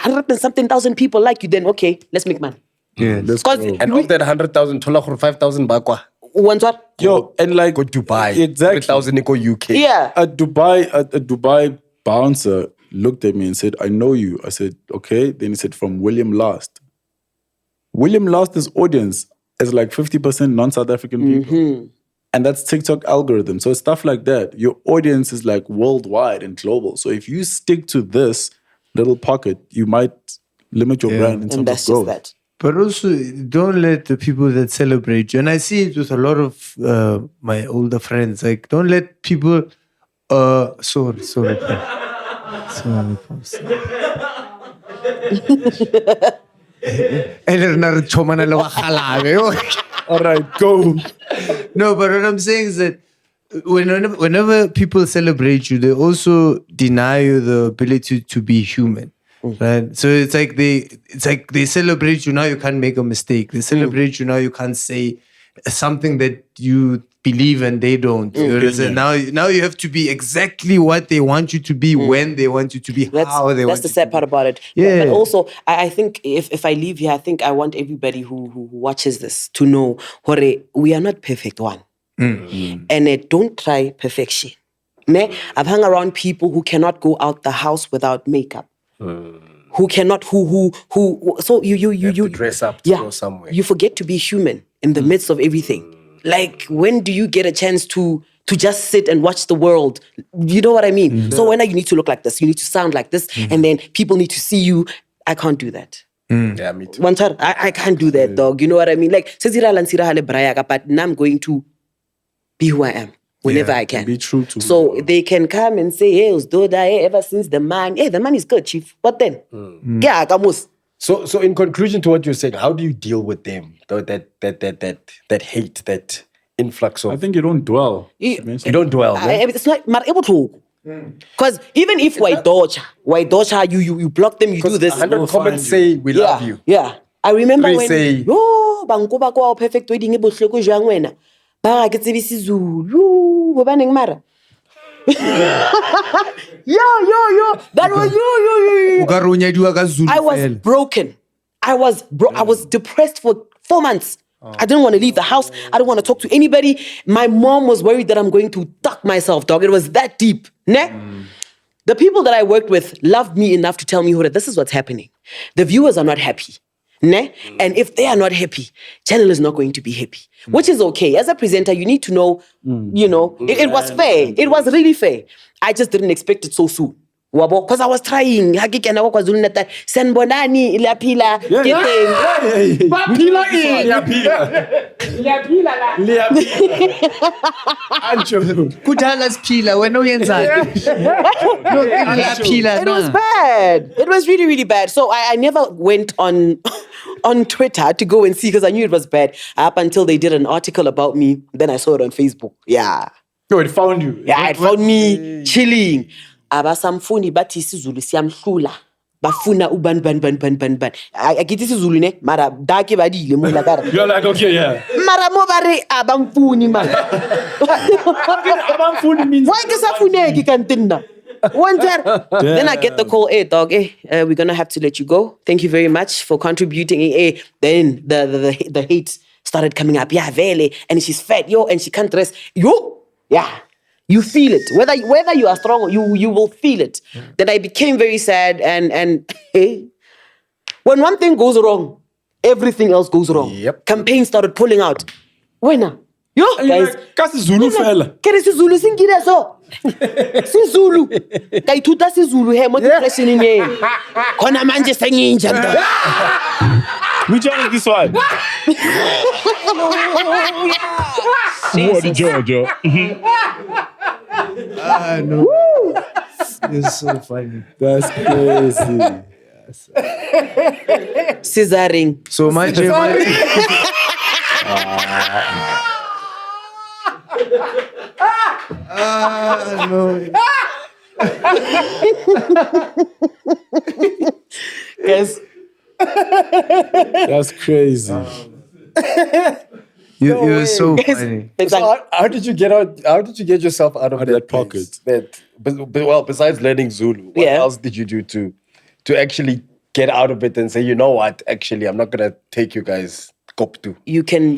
S3: and something thousand people like you, then okay, let's make money.
S7: Yeah, let's
S3: go.
S6: And of that 100,000, 5,000 bakwa.
S3: Once what?
S5: Yo, and like
S6: Go Dubai.
S5: Exactly.
S6: 3,000 go UK.
S3: Yeah.
S5: A Dubai bouncer looked at me and said, I know you. I said, okay. Then he said, from William Last. William Last's audience is like 50% non-South African people. And that's TikTok algorithm. So stuff like that. Your audience is like worldwide and global. So if you stick to this little pocket, you might limit your brand in terms
S3: And that's
S5: of growth.
S3: just that.
S7: But also, don't let the people that celebrate you, and I see it with a lot of my older friends, like, don't let people, sorry.
S5: All right, go.
S7: No, but what I'm saying is that whenever people celebrate you, they also deny you the ability to be human. Right? So it's like they celebrate you now, you can't make a mistake. They celebrate you now, you can't say something that you believe and they don't. You understand? Now you have to be exactly what they want you to be, when they want you to be, how they want you to be.
S3: That's the sad part about it.
S7: Yeah.
S3: But also, I think if I leave here, I think I want everybody who watches this to know, we are not perfect, one. And don't try perfection. I've hung around people who cannot go out the house without makeup. Who cannot, so you
S6: have to dress up to go somewhere.
S3: You forget to be human in the midst of everything. Like, when do you get a chance to just sit and watch the world? You know what I mean? So when you need to look like this, you need to sound like this, and then people need to see you. I can't do that.
S6: Yeah, me too.
S3: I can't do that, dog. You know what I mean? Like, but now I'm going to be who I am whenever I can.
S5: Be true to
S3: So they can come and say, hey, ever since the man is good, chief. What then? Yeah,
S6: So in conclusion to what you're saying, how do you deal with them? That hate, that influx of...
S5: I think you don't dwell.
S6: You don't dwell.
S3: It's not able to. Because even if white daughter, you block them, you do this.
S6: 100 comments say, we love you.
S3: Yeah. I remember
S6: Three
S3: when...
S6: say-
S3: banko ba kwa perfect wedding e bohloko jwang wena. Ba ke tsebe Sizulu, ba baneng mara. Yo. That was yo. I was broken. I was depressed for 4 months. I didn't want to leave the house. I didn't want to talk to anybody. My mom was worried that I'm going to duck myself, dog. It was that deep. The people that I worked with loved me enough to tell me, this is what's happening. The viewers are not happy. And if they are not happy, channel is not going to be happy. Which is okay. As a presenter, you need to know, it was fair. It was really fair. I just didn't expect it so soon. Because I was trying. Sanbonani, Liapila, It was bad. It was really, really bad. So I never went on Twitter to go and see because I knew it was bad. Up until they did an article about me. Then I saw it on Facebook. Yeah.
S5: No, it found you.
S3: Yeah, it found me chilling. Abasamfuni bathi isiZulu siyamhlula. bafuna uban. I get this Zulu ne, mara dake badile mo la kare.
S5: You're like, okay, yeah.
S3: Mara mo bare abamfuni man.
S5: Abamfuni means.
S3: Why ke sa funeki kantinna? Then I get the call, hey dog, we're gonna have to let you go. Thank you very much for contributing. Then the hate started coming up. Yeah, Vele, and she's fat, yo, and she can't dress. Yo, yeah. You feel it. Whether you are strong, you will feel it. Then I became very sad and hey, when one thing goes wrong, everything else goes wrong.
S6: Yep.
S3: Campaign started pulling out. Wena. Yo, guys.
S5: Kasi Zulu fella.
S3: Kere si Zulu singile so. Si Zulu. Ka ithuta si Zulu he mo depression ni. Khona manje senginja ndo.
S5: Which one is this one? What did Georgia?
S7: No. It's so funny.
S5: That's crazy.
S3: Scissoring.
S7: So my no.
S3: Yes.
S5: That's crazy.
S7: You're so funny.
S6: So how did you get out? How did you get yourself out of that
S5: pocket?
S6: Well, besides learning Zulu, what else did you do to actually get out of it and say, you know what? Actually, I'm not gonna take you guys cop to.
S3: You can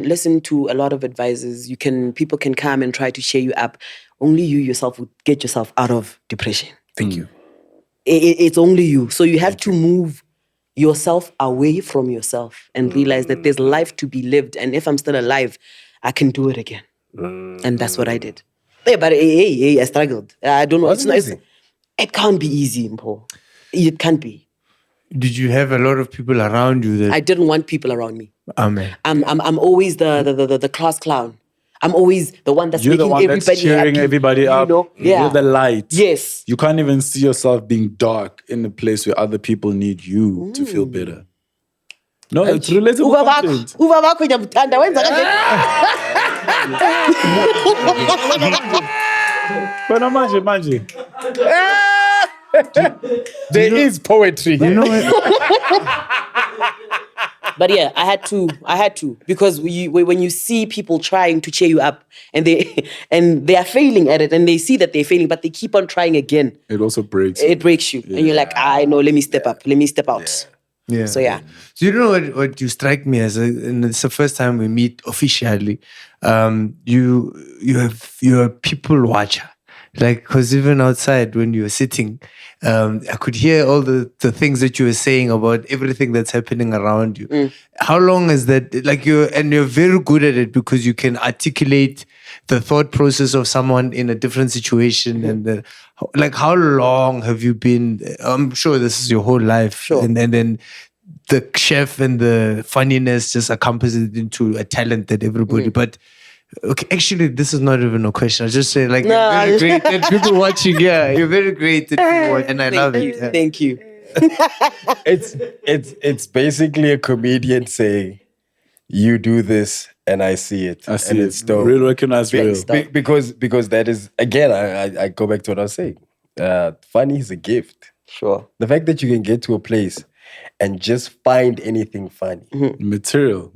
S3: listen to a lot of advisors. People can come and try to cheer you up. Only you yourself would get yourself out of depression.
S6: Thank you.
S3: It's only you. So you have to move yourself away from yourself and realize that there's life to be lived. And if I'm still alive, I can do it again. And that's what I did. Yeah, but I struggled. I don't know. It's not easy. It can't be easy, Paul. It can't be.
S7: Did you have a lot of people around you that
S3: I didn't want people around me.
S7: Amen.
S3: I'm always the class clown. I'm always the one that's
S5: You're
S3: making
S5: the one
S3: everybody
S5: that's cheering
S3: happy,
S5: everybody up.
S3: You know? Yeah.
S5: You're the light.
S3: Yes.
S5: You can't even see yourself being dark in a place where other people need you to feel better. No, it's relatable content.
S3: Uva bakho ngiyamuthanda wenza kanje.
S5: Wena manje.
S6: There is poetry.
S7: You know what?
S3: But yeah, I had to because when you see people trying to cheer you up and they are failing at it and they see that they're failing, but they keep on trying again.
S5: It also breaks.
S3: It breaks you, and you're like, I know. Let me step up. Let me step out.
S7: Yeah.
S3: So yeah.
S7: So you know what you strike me as, and it's the first time we meet officially. You're a people watcher. Like, because even outside when you were sitting, I could hear all the things that you were saying about everything that's happening around you. How long is that? Like you're very good at it because you can articulate the thought process of someone in a different situation. And like, how long have you been? I'm sure this is your whole life.
S3: Sure.
S7: And then the chef and the funniness just accompanies it into a talent that everybody. But okay, actually, this is not even a question. I was just saying, like,
S3: No.
S7: you're very great at people watching. Yeah, you're very great at people watching, and I love it. Yeah.
S3: Thank you.
S6: It's basically a comedian saying, "You do this, and I see it,
S5: I see
S6: and
S5: it.
S6: it's dope."
S5: Real recognize real.
S6: Because that is, again, I go back to what I was saying. Funny is a gift.
S3: Sure.
S6: The fact that you can get to a place and just find anything funny.
S5: Material.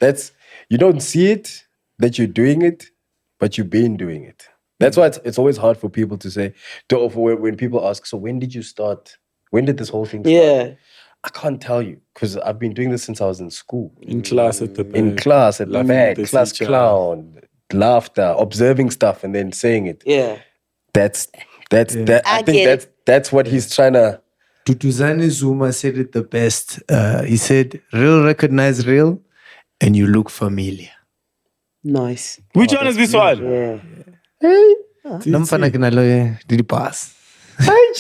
S6: That's you don't see it that you're doing it, but you've been doing it. That's why it's always hard for people to say, when people ask, so when did you start? When did this whole thing start?
S3: Yeah.
S6: I can't tell you because I've been doing this since I was in school.
S5: In class at the back.
S6: In class at the
S5: Laughing
S6: back,
S5: at the
S6: class
S5: teacher.
S6: clown, laughter, observing stuff and then saying it.
S3: Yeah.
S6: That. I think
S3: get
S6: that's what he's trying to.
S7: Tutuzani Zuma said it the best. He said, "Real recognize real, and you look familiar."
S3: Nice.
S5: Which one is this one?
S3: Yeah.
S7: Namfana kinalo did it pass?
S5: Hey.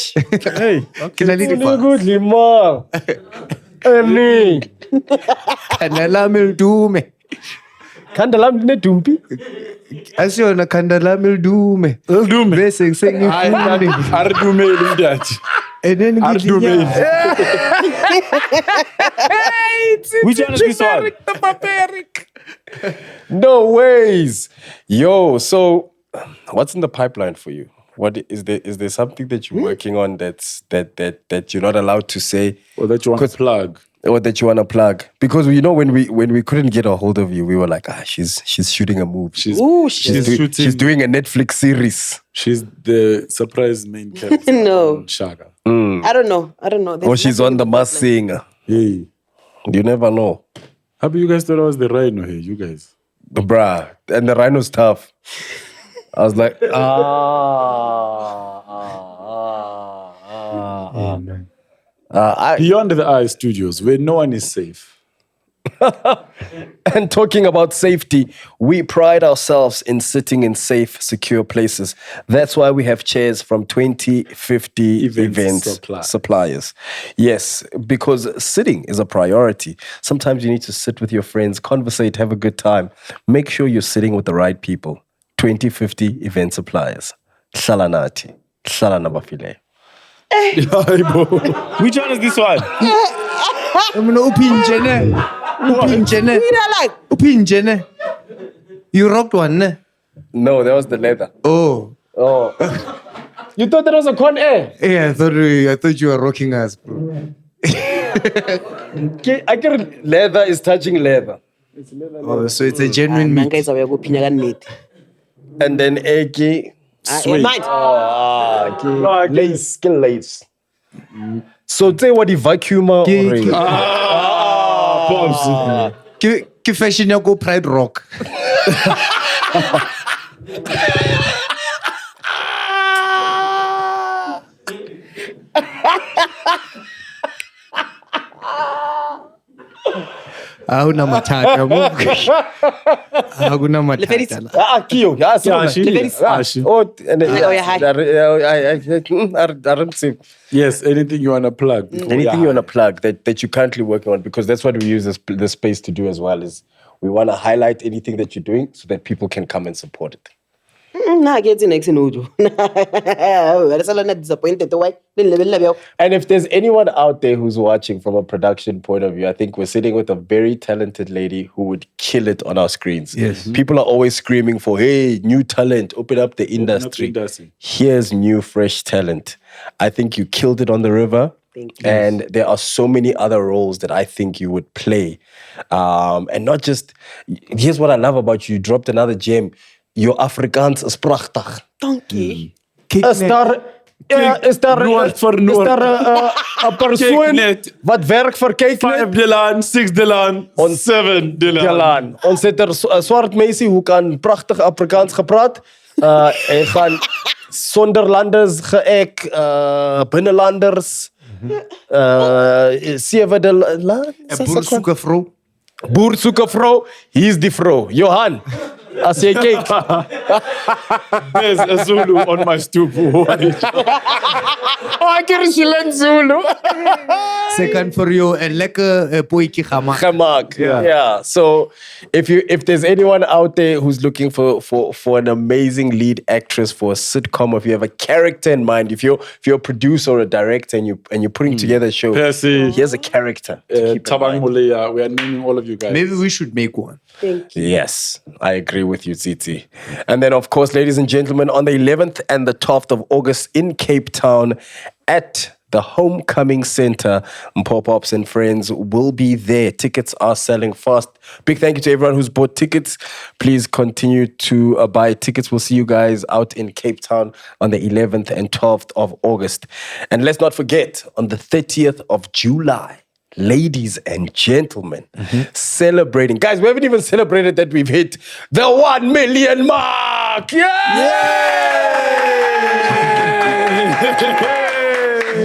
S7: Kinali di pass.
S6: Good, ma.
S7: Kandala mildume.
S6: Kandalam dine dumpi.
S7: Asyo na kandala mildume.
S5: Mildume.
S7: Basic saying you funny.
S5: Ardume Lundachi.
S7: And then
S5: Ardume. Which one is this one?
S6: No ways. Yo, so what's in the pipeline for you? What is there something that you're working on that you're not allowed to say,
S5: Or that you want to plug?
S6: or that you want to plug? Because when we couldn't get a hold of you, we were like, she's shooting a movie.
S5: She's
S6: She's doing a Netflix series.
S5: She's the surprise main character.
S3: No.
S5: Shaka.
S3: I don't know.
S6: Or she's on The Masked Singer.
S5: Hey.
S6: You never know.
S5: How about you guys thought I was the rhino here? You guys.
S6: Bruh. And the rhino's tough. I was like,
S5: Beyond the Eye Studios, where no one is safe.
S6: And talking about safety, we pride ourselves in sitting in safe, secure places. That's why we have chairs from 2050 events suppliers. Yes, because sitting is a priority. Sometimes you need to sit with your friends, conversate, have a good time. Make sure you're sitting with the right people. 2050 event suppliers. Salanati. Salanabafile.
S5: Which one is this one?
S7: You rocked one, ne?
S6: No, that was the leather.
S7: Oh.
S6: You thought that was a Con Air?
S7: Yeah, I thought you were rocking us, bro.
S6: I get leather is touching leather.
S7: Oh, so it's a genuine meat.
S6: And then Eki.
S5: Sweet.
S6: Lace. So say what the vacuum
S7: Ke fashion ya go Pride Rock. Hakuna matata. Hakuna matata.
S6: Kio.
S5: Yes, anything you want to plug?
S6: Anything you want to plug that you're currently working on, because that's what we use this space to do as well, is we want to highlight anything that you're doing so that people can come and support it.
S3: Nah, get in next nojo. I'm disappointed.
S6: And if there's anyone out there who's watching from a production point of view, I think we're sitting with a very talented lady who would kill it on our screens.
S7: Yes.
S6: People are always screaming for, hey, new talent, open up the industry. Here's new, fresh talent. I think you killed it on the river.
S3: Thank you.
S6: And there are so many other roles that I think you would play. And not just, here's what I love about you. You dropped another gem. Your Afrikaans is prachtig.
S3: Donkey.
S6: Is daar een persoon wat werk vir Kyknet?
S5: 5 Dylan, 6 Dylan, 7 Dylan.
S6: Ons het 'n swart meisie who kan pragtig Afrikaans gepraat. Hy gaan sonderlanders geëk, binnelanders. 7 Dylan. Boer soek 'n vrou. He's die vrou. Johan. As jy kyk.
S5: There's a Zulu on my stoop.
S6: I can learn Zulu.
S7: Second for you, a lekker poetjie
S6: gemaak. Yeah. So if there's anyone out there who's looking for an amazing lead actress for a sitcom, or if you have a character in mind, if you're a producer or a director and you're putting together a show,
S5: Percy,
S6: here's a character.
S5: Tabang Muleya, we are naming all of you guys.
S7: Maybe we should make one.
S3: Thank you.
S6: Yes, I agree with you, Tsitsi. And then, of course, ladies and gentlemen, on the 11th and the 12th of August in Cape Town at the Homecoming Center, Pop-Ups and Friends will be there. Tickets are selling fast. Big thank you to everyone who's bought tickets. Please continue to buy tickets. We'll see you guys out in Cape Town on the 11th and 12th of August. And let's not forget, on the 30th of July, ladies and gentlemen, celebrating. Guys, we haven't even celebrated that we've hit the 1 million mark.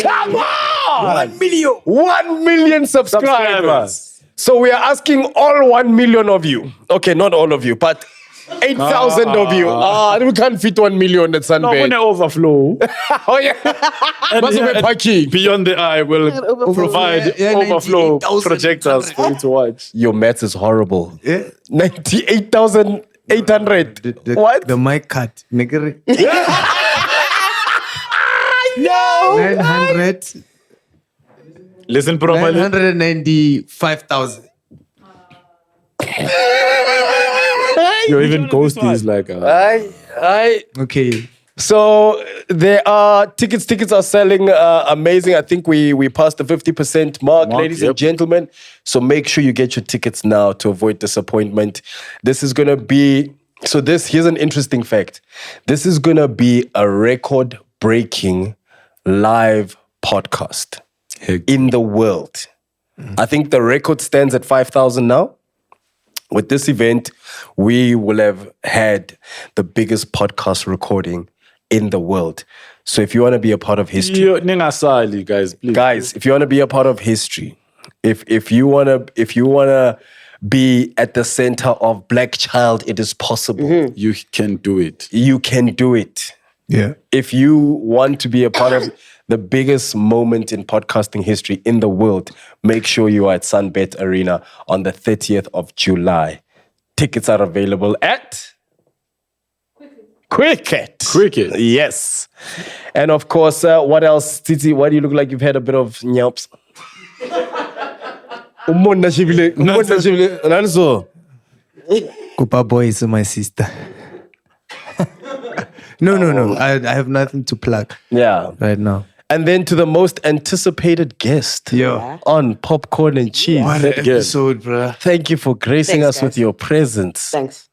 S6: Come on!
S7: 1 million.
S6: 1 million subscribers. So we are asking all 1 million of you. Okay, not all of you, but 8,000 of you. We can't fit 1 million at SUNBET.
S5: No, when they overflow.
S6: Oh, yeah.
S5: And Beyond the Eye will provide overflow projectors for you to watch.
S6: Your maths is horrible. 98,800. What?
S7: The mic cut. Nigger.
S6: No!
S7: 900.
S5: Listen properly.
S7: 995,000.
S5: Your even Ghosty is like
S6: I
S7: Okay.
S6: So there are tickets. Tickets are selling amazing. I think we passed the 50% mark, ladies and gentlemen. So make sure you get your tickets now to avoid disappointment. This is gonna be here's an interesting fact. This is gonna be a record-breaking live podcast in the world. I think the record stands at 5,000 now. With this event, we will have had the biggest podcast recording in the world. So if you want to be a part of history,
S5: guys, please.
S6: Guys, if you want to be a part of history, if you wanna be at the center of Black Child, it is possible.
S5: You can do it.
S6: You can do it.
S7: Yeah.
S6: If you want to be a part of the biggest moment in podcasting history in the world, make sure you are at SUNBET AREANA on the 30th of July. Tickets are available at Cricket. Yes. And of course, what else? Titi, why do you look like you've had a bit of nyaps?
S7: Kupa boy is my sister. No. I have nothing to plug.
S6: Yeah.
S7: Right now.
S6: And then to the most anticipated guest on Popcorn and Cheese.
S7: What an episode, bro.
S6: Thank you for gracing
S3: Thanks,
S6: us with
S3: guys.
S6: your presence.
S3: Thanks.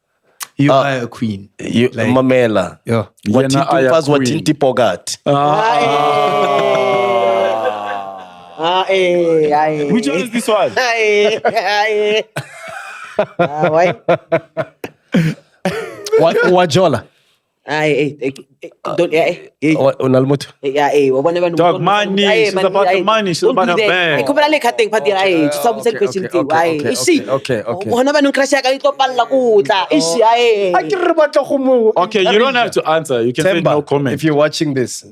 S7: You are a queen.
S6: You, Mamela.
S7: Yeah.
S6: Watinti Pogat.
S5: Which one is this one?
S3: Why?
S6: Wajola.
S3: Don't
S6: Unalmutu.
S5: Dog, money. She's about the money. She's about her bag.
S3: Okay,
S5: you don't have to answer. You can say no comment.
S6: If you're watching this.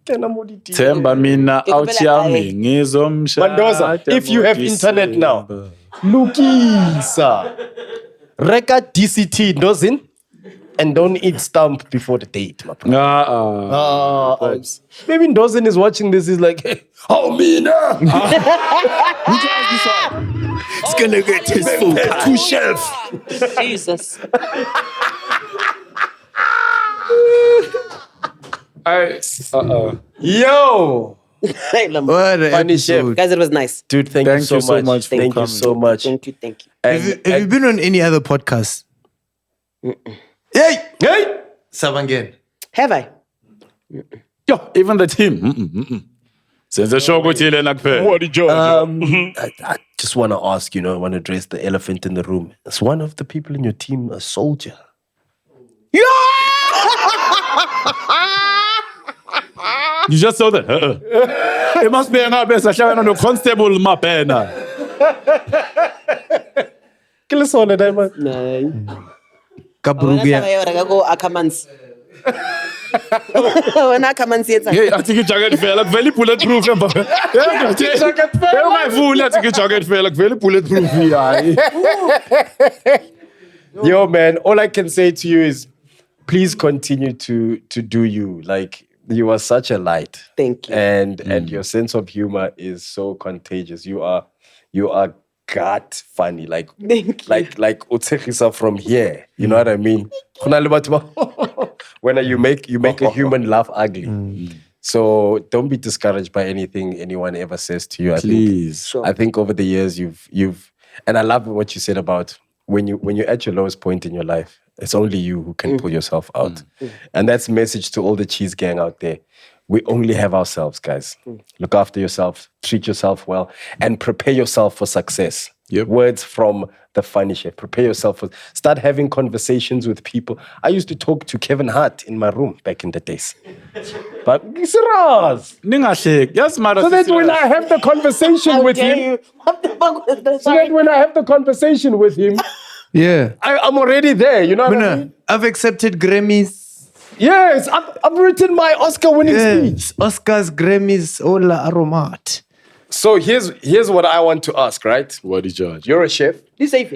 S5: Themba mina out yami ngizomshada.
S6: Mandoza, if you have internet now, Lukisa, Reka DCT Ndozin, and don't eat stump before the date.
S5: Maybe
S6: Ndozin is watching this, he's like, hey, oh, Mina!
S7: It's gonna get his food.
S6: To shelf.
S3: Jesus.
S6: Yo!
S7: What an
S6: Funny chef.
S7: episode.
S3: Guys, it was nice.
S6: Dude, thank you so much.
S5: Thank
S6: you so much.
S3: Thank you.
S7: Have you been on any other podcast? Hey! Sabangen.
S3: Have I?
S5: Yo, even the team. Since the show got
S6: I just want to ask, I want to address the elephant in the room. Is one of the people in your team a soldier?
S5: You just saw that. It must be an best. I shall no constable mapena.
S6: Kill us all, Diamond.
S7: Kabrugia.
S3: When I come and see it,
S5: Hey, I think it's jacket fair, like very bulletproof. My fool, I think it's jacket fair, like very bulletproof.
S6: Yo, man, all I can say to you is please continue to do you. Like, you are such a light.
S3: Thank you.
S6: And your sense of humor is so contagious. You are gut funny. Like,
S3: Thank you.
S6: like Utsechisa from here. You know what I mean? When you make a human laugh ugly. So don't be discouraged by anything anyone ever says to you.
S5: Please.
S6: I think over the years you've and I love what you said about when you're at your lowest point in your life, it's only you who can pull yourself out. And that's a message to all the cheese gang out there. We only have ourselves, guys. Look after yourself, treat yourself well, and prepare yourself for success.
S5: Yep.
S6: Words from the funny chef. Prepare yourself start having conversations with people. I used to talk to Kevin Hart in my room back in the days. But serious. So that when I have the conversation with him,
S7: Yeah.
S6: I'm already there. You know what I mean?
S7: I've accepted Grammys.
S6: Yes, I've written my Oscar-winning speech.
S7: Oscars, Grammys, Ola Aromat.
S6: So here's what I want to ask, right?
S5: What is George?
S6: You're a chef.
S3: This safe.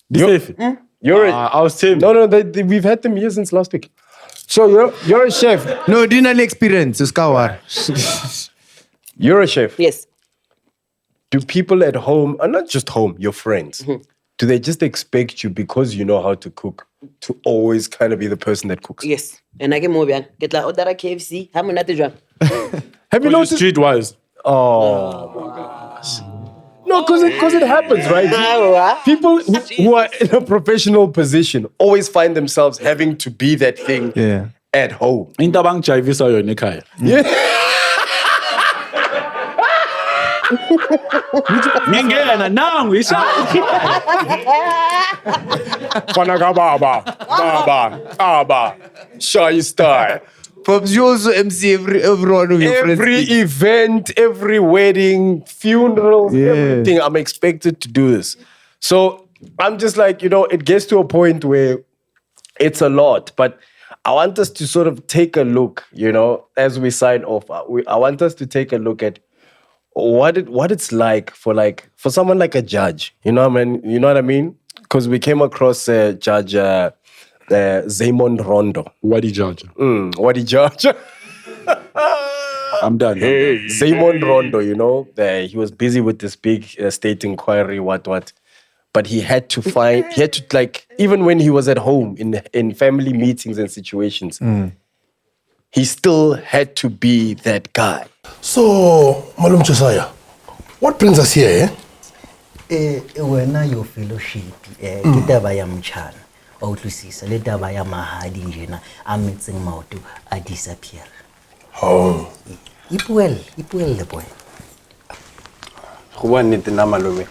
S6: You're
S5: I was Tim.
S6: No, we've had them here since last week. So you're a chef.
S7: No, dinner experience. Uskawar.
S6: You're a chef.
S3: Yes.
S6: Do people at home, and not just home, your friends, do they just expect you because you know how to cook to always kind of be the person that cooks?
S3: Yes. And I get more beyond. Get like order a KFC. How many jam?
S6: Have you noticed?
S5: Streetwise.
S6: No, because it happens, right? People who are in a professional position always find themselves having to be that thing at home.
S5: Into abangijayivisa yona ekhaya. Ngingena nangu ishaya.
S6: Fana baba, shy style.
S7: Pops, you also MC everyone of your friends.
S6: Every event, every wedding, funeral, everything. I'm expected to do this. So I'm just like, it gets to a point where it's a lot. But I want us to sort of take a look, as we sign off. I want us to take a look at what it's like for someone like a judge. You know what I mean? Because we came across Judge Zaymond Rondo.
S5: Wadi judge.
S6: Wadi judge.
S5: I'm done.
S6: Hey, Zaymond Rondo, he was busy with this big state inquiry, what. But he had to even when he was at home in family meetings and situations, he still had to be that guy.
S8: So, Malum Josiah, what brings us here,
S9: When your fellowship, kita ya mchana, outlusisa, leta ya mahadi njena, amitsing mautu, a disappear.
S8: Oh.
S9: Ipuel the boy.
S10: Go bua nnete na malome.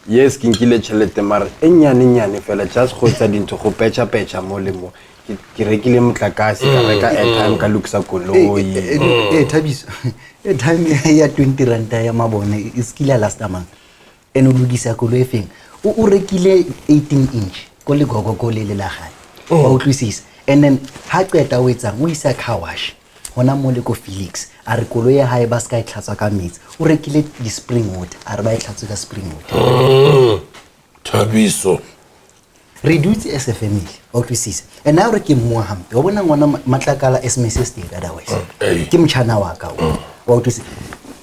S10: Yes, ke nkile tšhelete mara e nyane fela just go tsa dintho go petša mo le mo. Ke rekile motlakase ka reka airtime ka lukisa koloi.
S9: Thabiso. Time ya 20 rand ya mabone iskile last month. Eno lukisa koloi e feng. O rekile 18 inch ko le gogo ko le la gae. Wa utlwisisa. And then ha qeta o etsa o isa car wash. Hona mo le ko Felix a re koloi ya hae ba ska e tlhatswa ka metsi o rekile di spring water a re ba e tlhatswa ka spring water.
S8: Thabiso.
S9: Re dutse as a family o twisisa and now re ke mmoa hampe o bona ngwana matlakala SMS state otherwise ke mchana wa ka o twisisa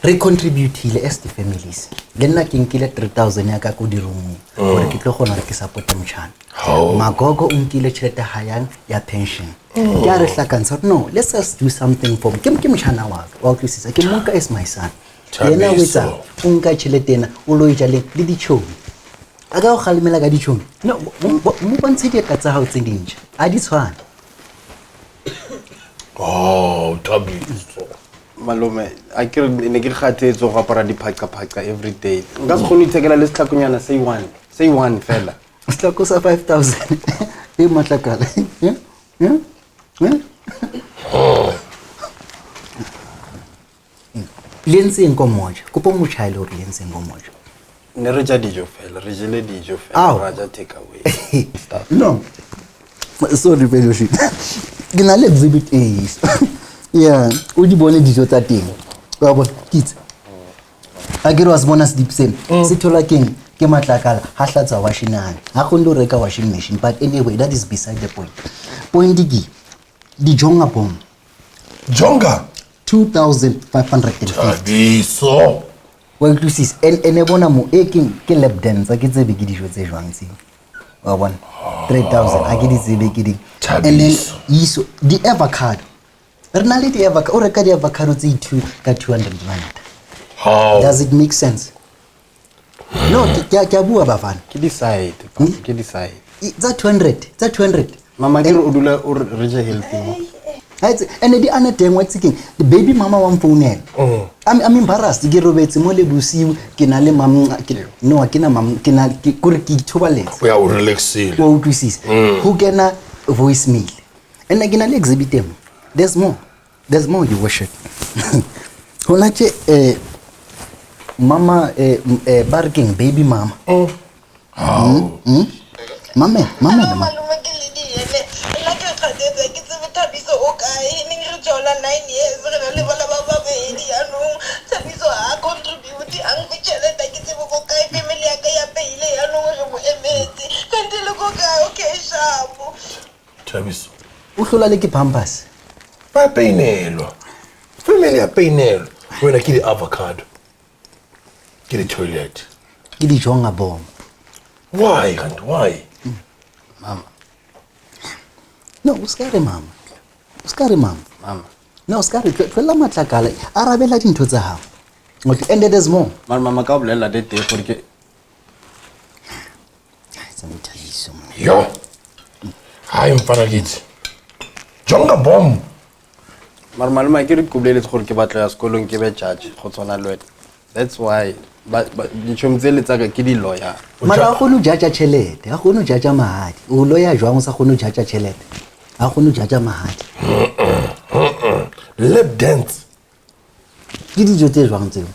S9: re contribute as the families le nna ke nkile 3000 ya ka ko di room gore ke tlo gona re ke support mchana magogo o nkile tšhelete hayang ya pension ya re hlakantsha no let's just do something for ke mchana wa ka o twisisa ke monka as my son yena wetsa o nka tšhelete ena o lo ija le dichomi aga o galemela ka dichomi no mo bontse di ka tsa hao tse dintšha a di tshwana.
S8: Oh, Thabiso.
S10: Malome, a ke ne ke kgathetse go apara diphaka every day. Nka se kgone itekela le setlhakonyana say one fela.
S9: Setlhako sa 5000 e matlakala. Lenseng ko moja kopo mochaile o lenseng ko moja
S10: ne re ja dijo fela re jele dijo fela ra ja take away.
S9: No, sorry fellowship. Ke na le exhibit A. Yeah, o di bone dijo tsa teng wa bona kids a ke re wa se bona se dipseng se thola keng ke matlakala ha hlatsa washinane ha go ndo reka washing machine but anyway that is beside the point ke di jonga bom
S8: Jonga
S9: 2550.
S8: Thabiso.
S9: Well, you see, and bona mo e ke lap dance ke tsebe ke dijo tse jwang tse wa bona 3000 a ke di tsebe ke di and then iso di avocado Renali di avocado o reka di avocado tse 2 ka 200 rand.
S8: How
S9: does it make sense? No, ke bua bafana
S10: ke decide
S9: za 200
S10: mama ke o dula o re je healthy.
S9: And the other thing what's thinking the baby mama wan phone I'm embarrassed ke robetse mo le bosiu ke na le mam no ke na mam ke na ke thobaletse
S8: we are relaxing
S9: o twisisa who gena voicemail and ke na le exhibit em there's more you worship hona che mama barking baby mama mama
S11: Thabiso okay ning re jola 9 years re na le bana ba babedi anong Thabiso a contribute ang tšhelete ke tsebo go kae family ya ka ya peile anong re mo emetse kanti le go kae okay shabo
S8: Thabiso
S9: o hlola le ke pampers
S8: ba peinelwa family ya peinelwa wena ke di avocado ke di toilet
S9: ke di jonga bom
S8: Why, and why?
S9: Mama. No, uskare mama. Uskare mama.
S10: Mama.
S9: No, uskare. Tlola matlakala. Arabela dintho tsa hao. Ngothi and there's more.
S10: Mama ka bolela de te gore ke
S8: Yo. Hayi mfana kithi. Jonga bomb.
S10: Malma ke re kubulele gore ke batla ya sekolong ke be judge go tsona le wena. That's why but ditshomtsele tsa ka ke di lawyer.
S9: Mara go no jaja chelete, ga go no jaja mahadi. O lawyer jwang o sa go no jaja chelete. Ga go no jaja mahadi.
S8: Lap dance.
S9: Ke di jote jwang tseo.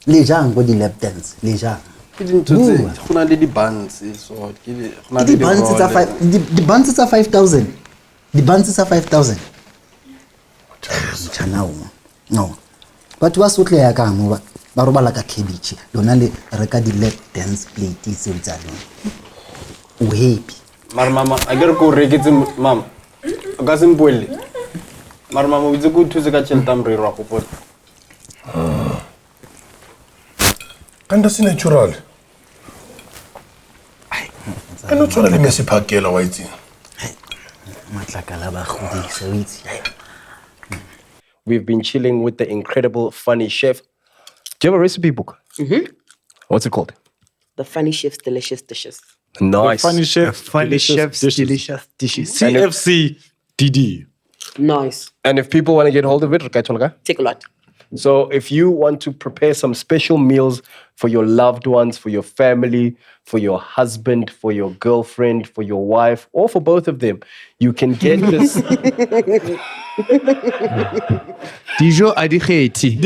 S9: Le jang go di lap dance, le jang.
S10: Ke dintho tse go na le di bands so ke go na le
S9: di bands tsa 5 di bands tsa 5000. Di bands tsa 5000. Chana no. But wa sotle ya ka mo ba robala ka cabbage lona le reka di lap dance plate tseo tsa lona. O happy.
S10: Mama a ke re go reketse mama ka simple mama o itse go thusa ka tšhelete mre ra go potla
S8: Kanti si natural. Ano tsona le mesi phakela wa itse.
S9: Matlakala ba godisa o itse.
S6: We've been chilling with the incredible funny chef. Do you have a recipe book? What's it called?
S3: The Funny Chef's Delicious Dishes.
S6: Nice.
S5: The Funny Chef.
S7: Funny chefs, delicious dishes.
S5: CFC DD.
S3: Nice.
S6: And if people want to get hold of it,
S3: Take a lot.
S6: so if you want to prepare some special meals for your loved ones, for your family, for your husband, for your girlfriend, for your wife, or for both of them, you can get this.
S7: Dijo adikhethi.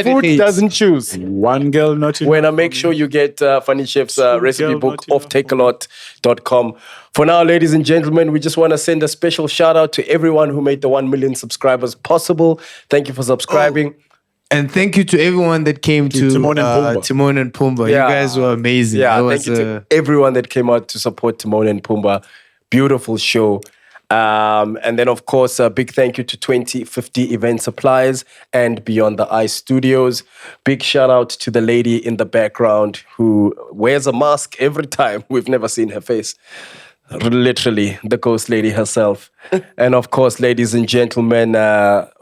S6: Food doesn't choose.
S5: One girl not enough.
S6: When I make sure you get Funny Chef's recipe book off takealot.com. For now, ladies and gentlemen, we just want to send a special shout out to everyone who made the 1 million subscribers possible. Thank you for subscribing.
S7: And thank you to everyone that came to
S5: Timon and Pumbaa.
S7: Timon and Pumbaa.
S6: Yeah.
S7: You guys were amazing.
S6: Yeah,
S7: That
S6: thank
S7: was,
S6: you to everyone that came out to support Timon and Pumbaa. Beautiful show. And then, of course, a big thank you to 2050 Event Suppliers and Beyond the Eye Studios. Big shout out to the lady in the background who wears a mask every time. We've never seen her face. Literally, the ghost lady herself. And of course, ladies and gentlemen,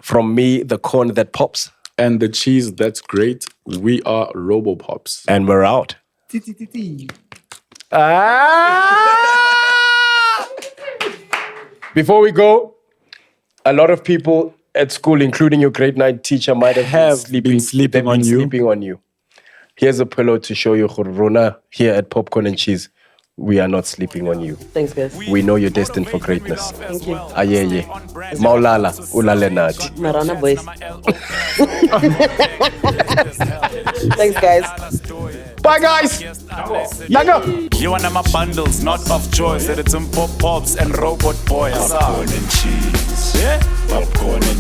S6: from me, the corn that pops.
S5: And the cheese, that's great. We are Robopops.
S6: And we're out. Before we go, a lot of people at school, including your grade 9 teacher, might have been sleeping on you. Here's a pillow to show you, Rona, here at Popcorn and Cheese. We are not sleeping on you.
S3: Thanks, guys.
S6: We know you're destined for greatness.
S3: Thank you.
S6: Ayeye. Maulala, ulale nati.
S3: Marana boys. Thanks, guys.
S6: Bye, guys. Lago.
S1: You and my bundles, not of joy. Said it's some pop pops and robot boys. Popcorn and cheese. Yeah? Popcorn and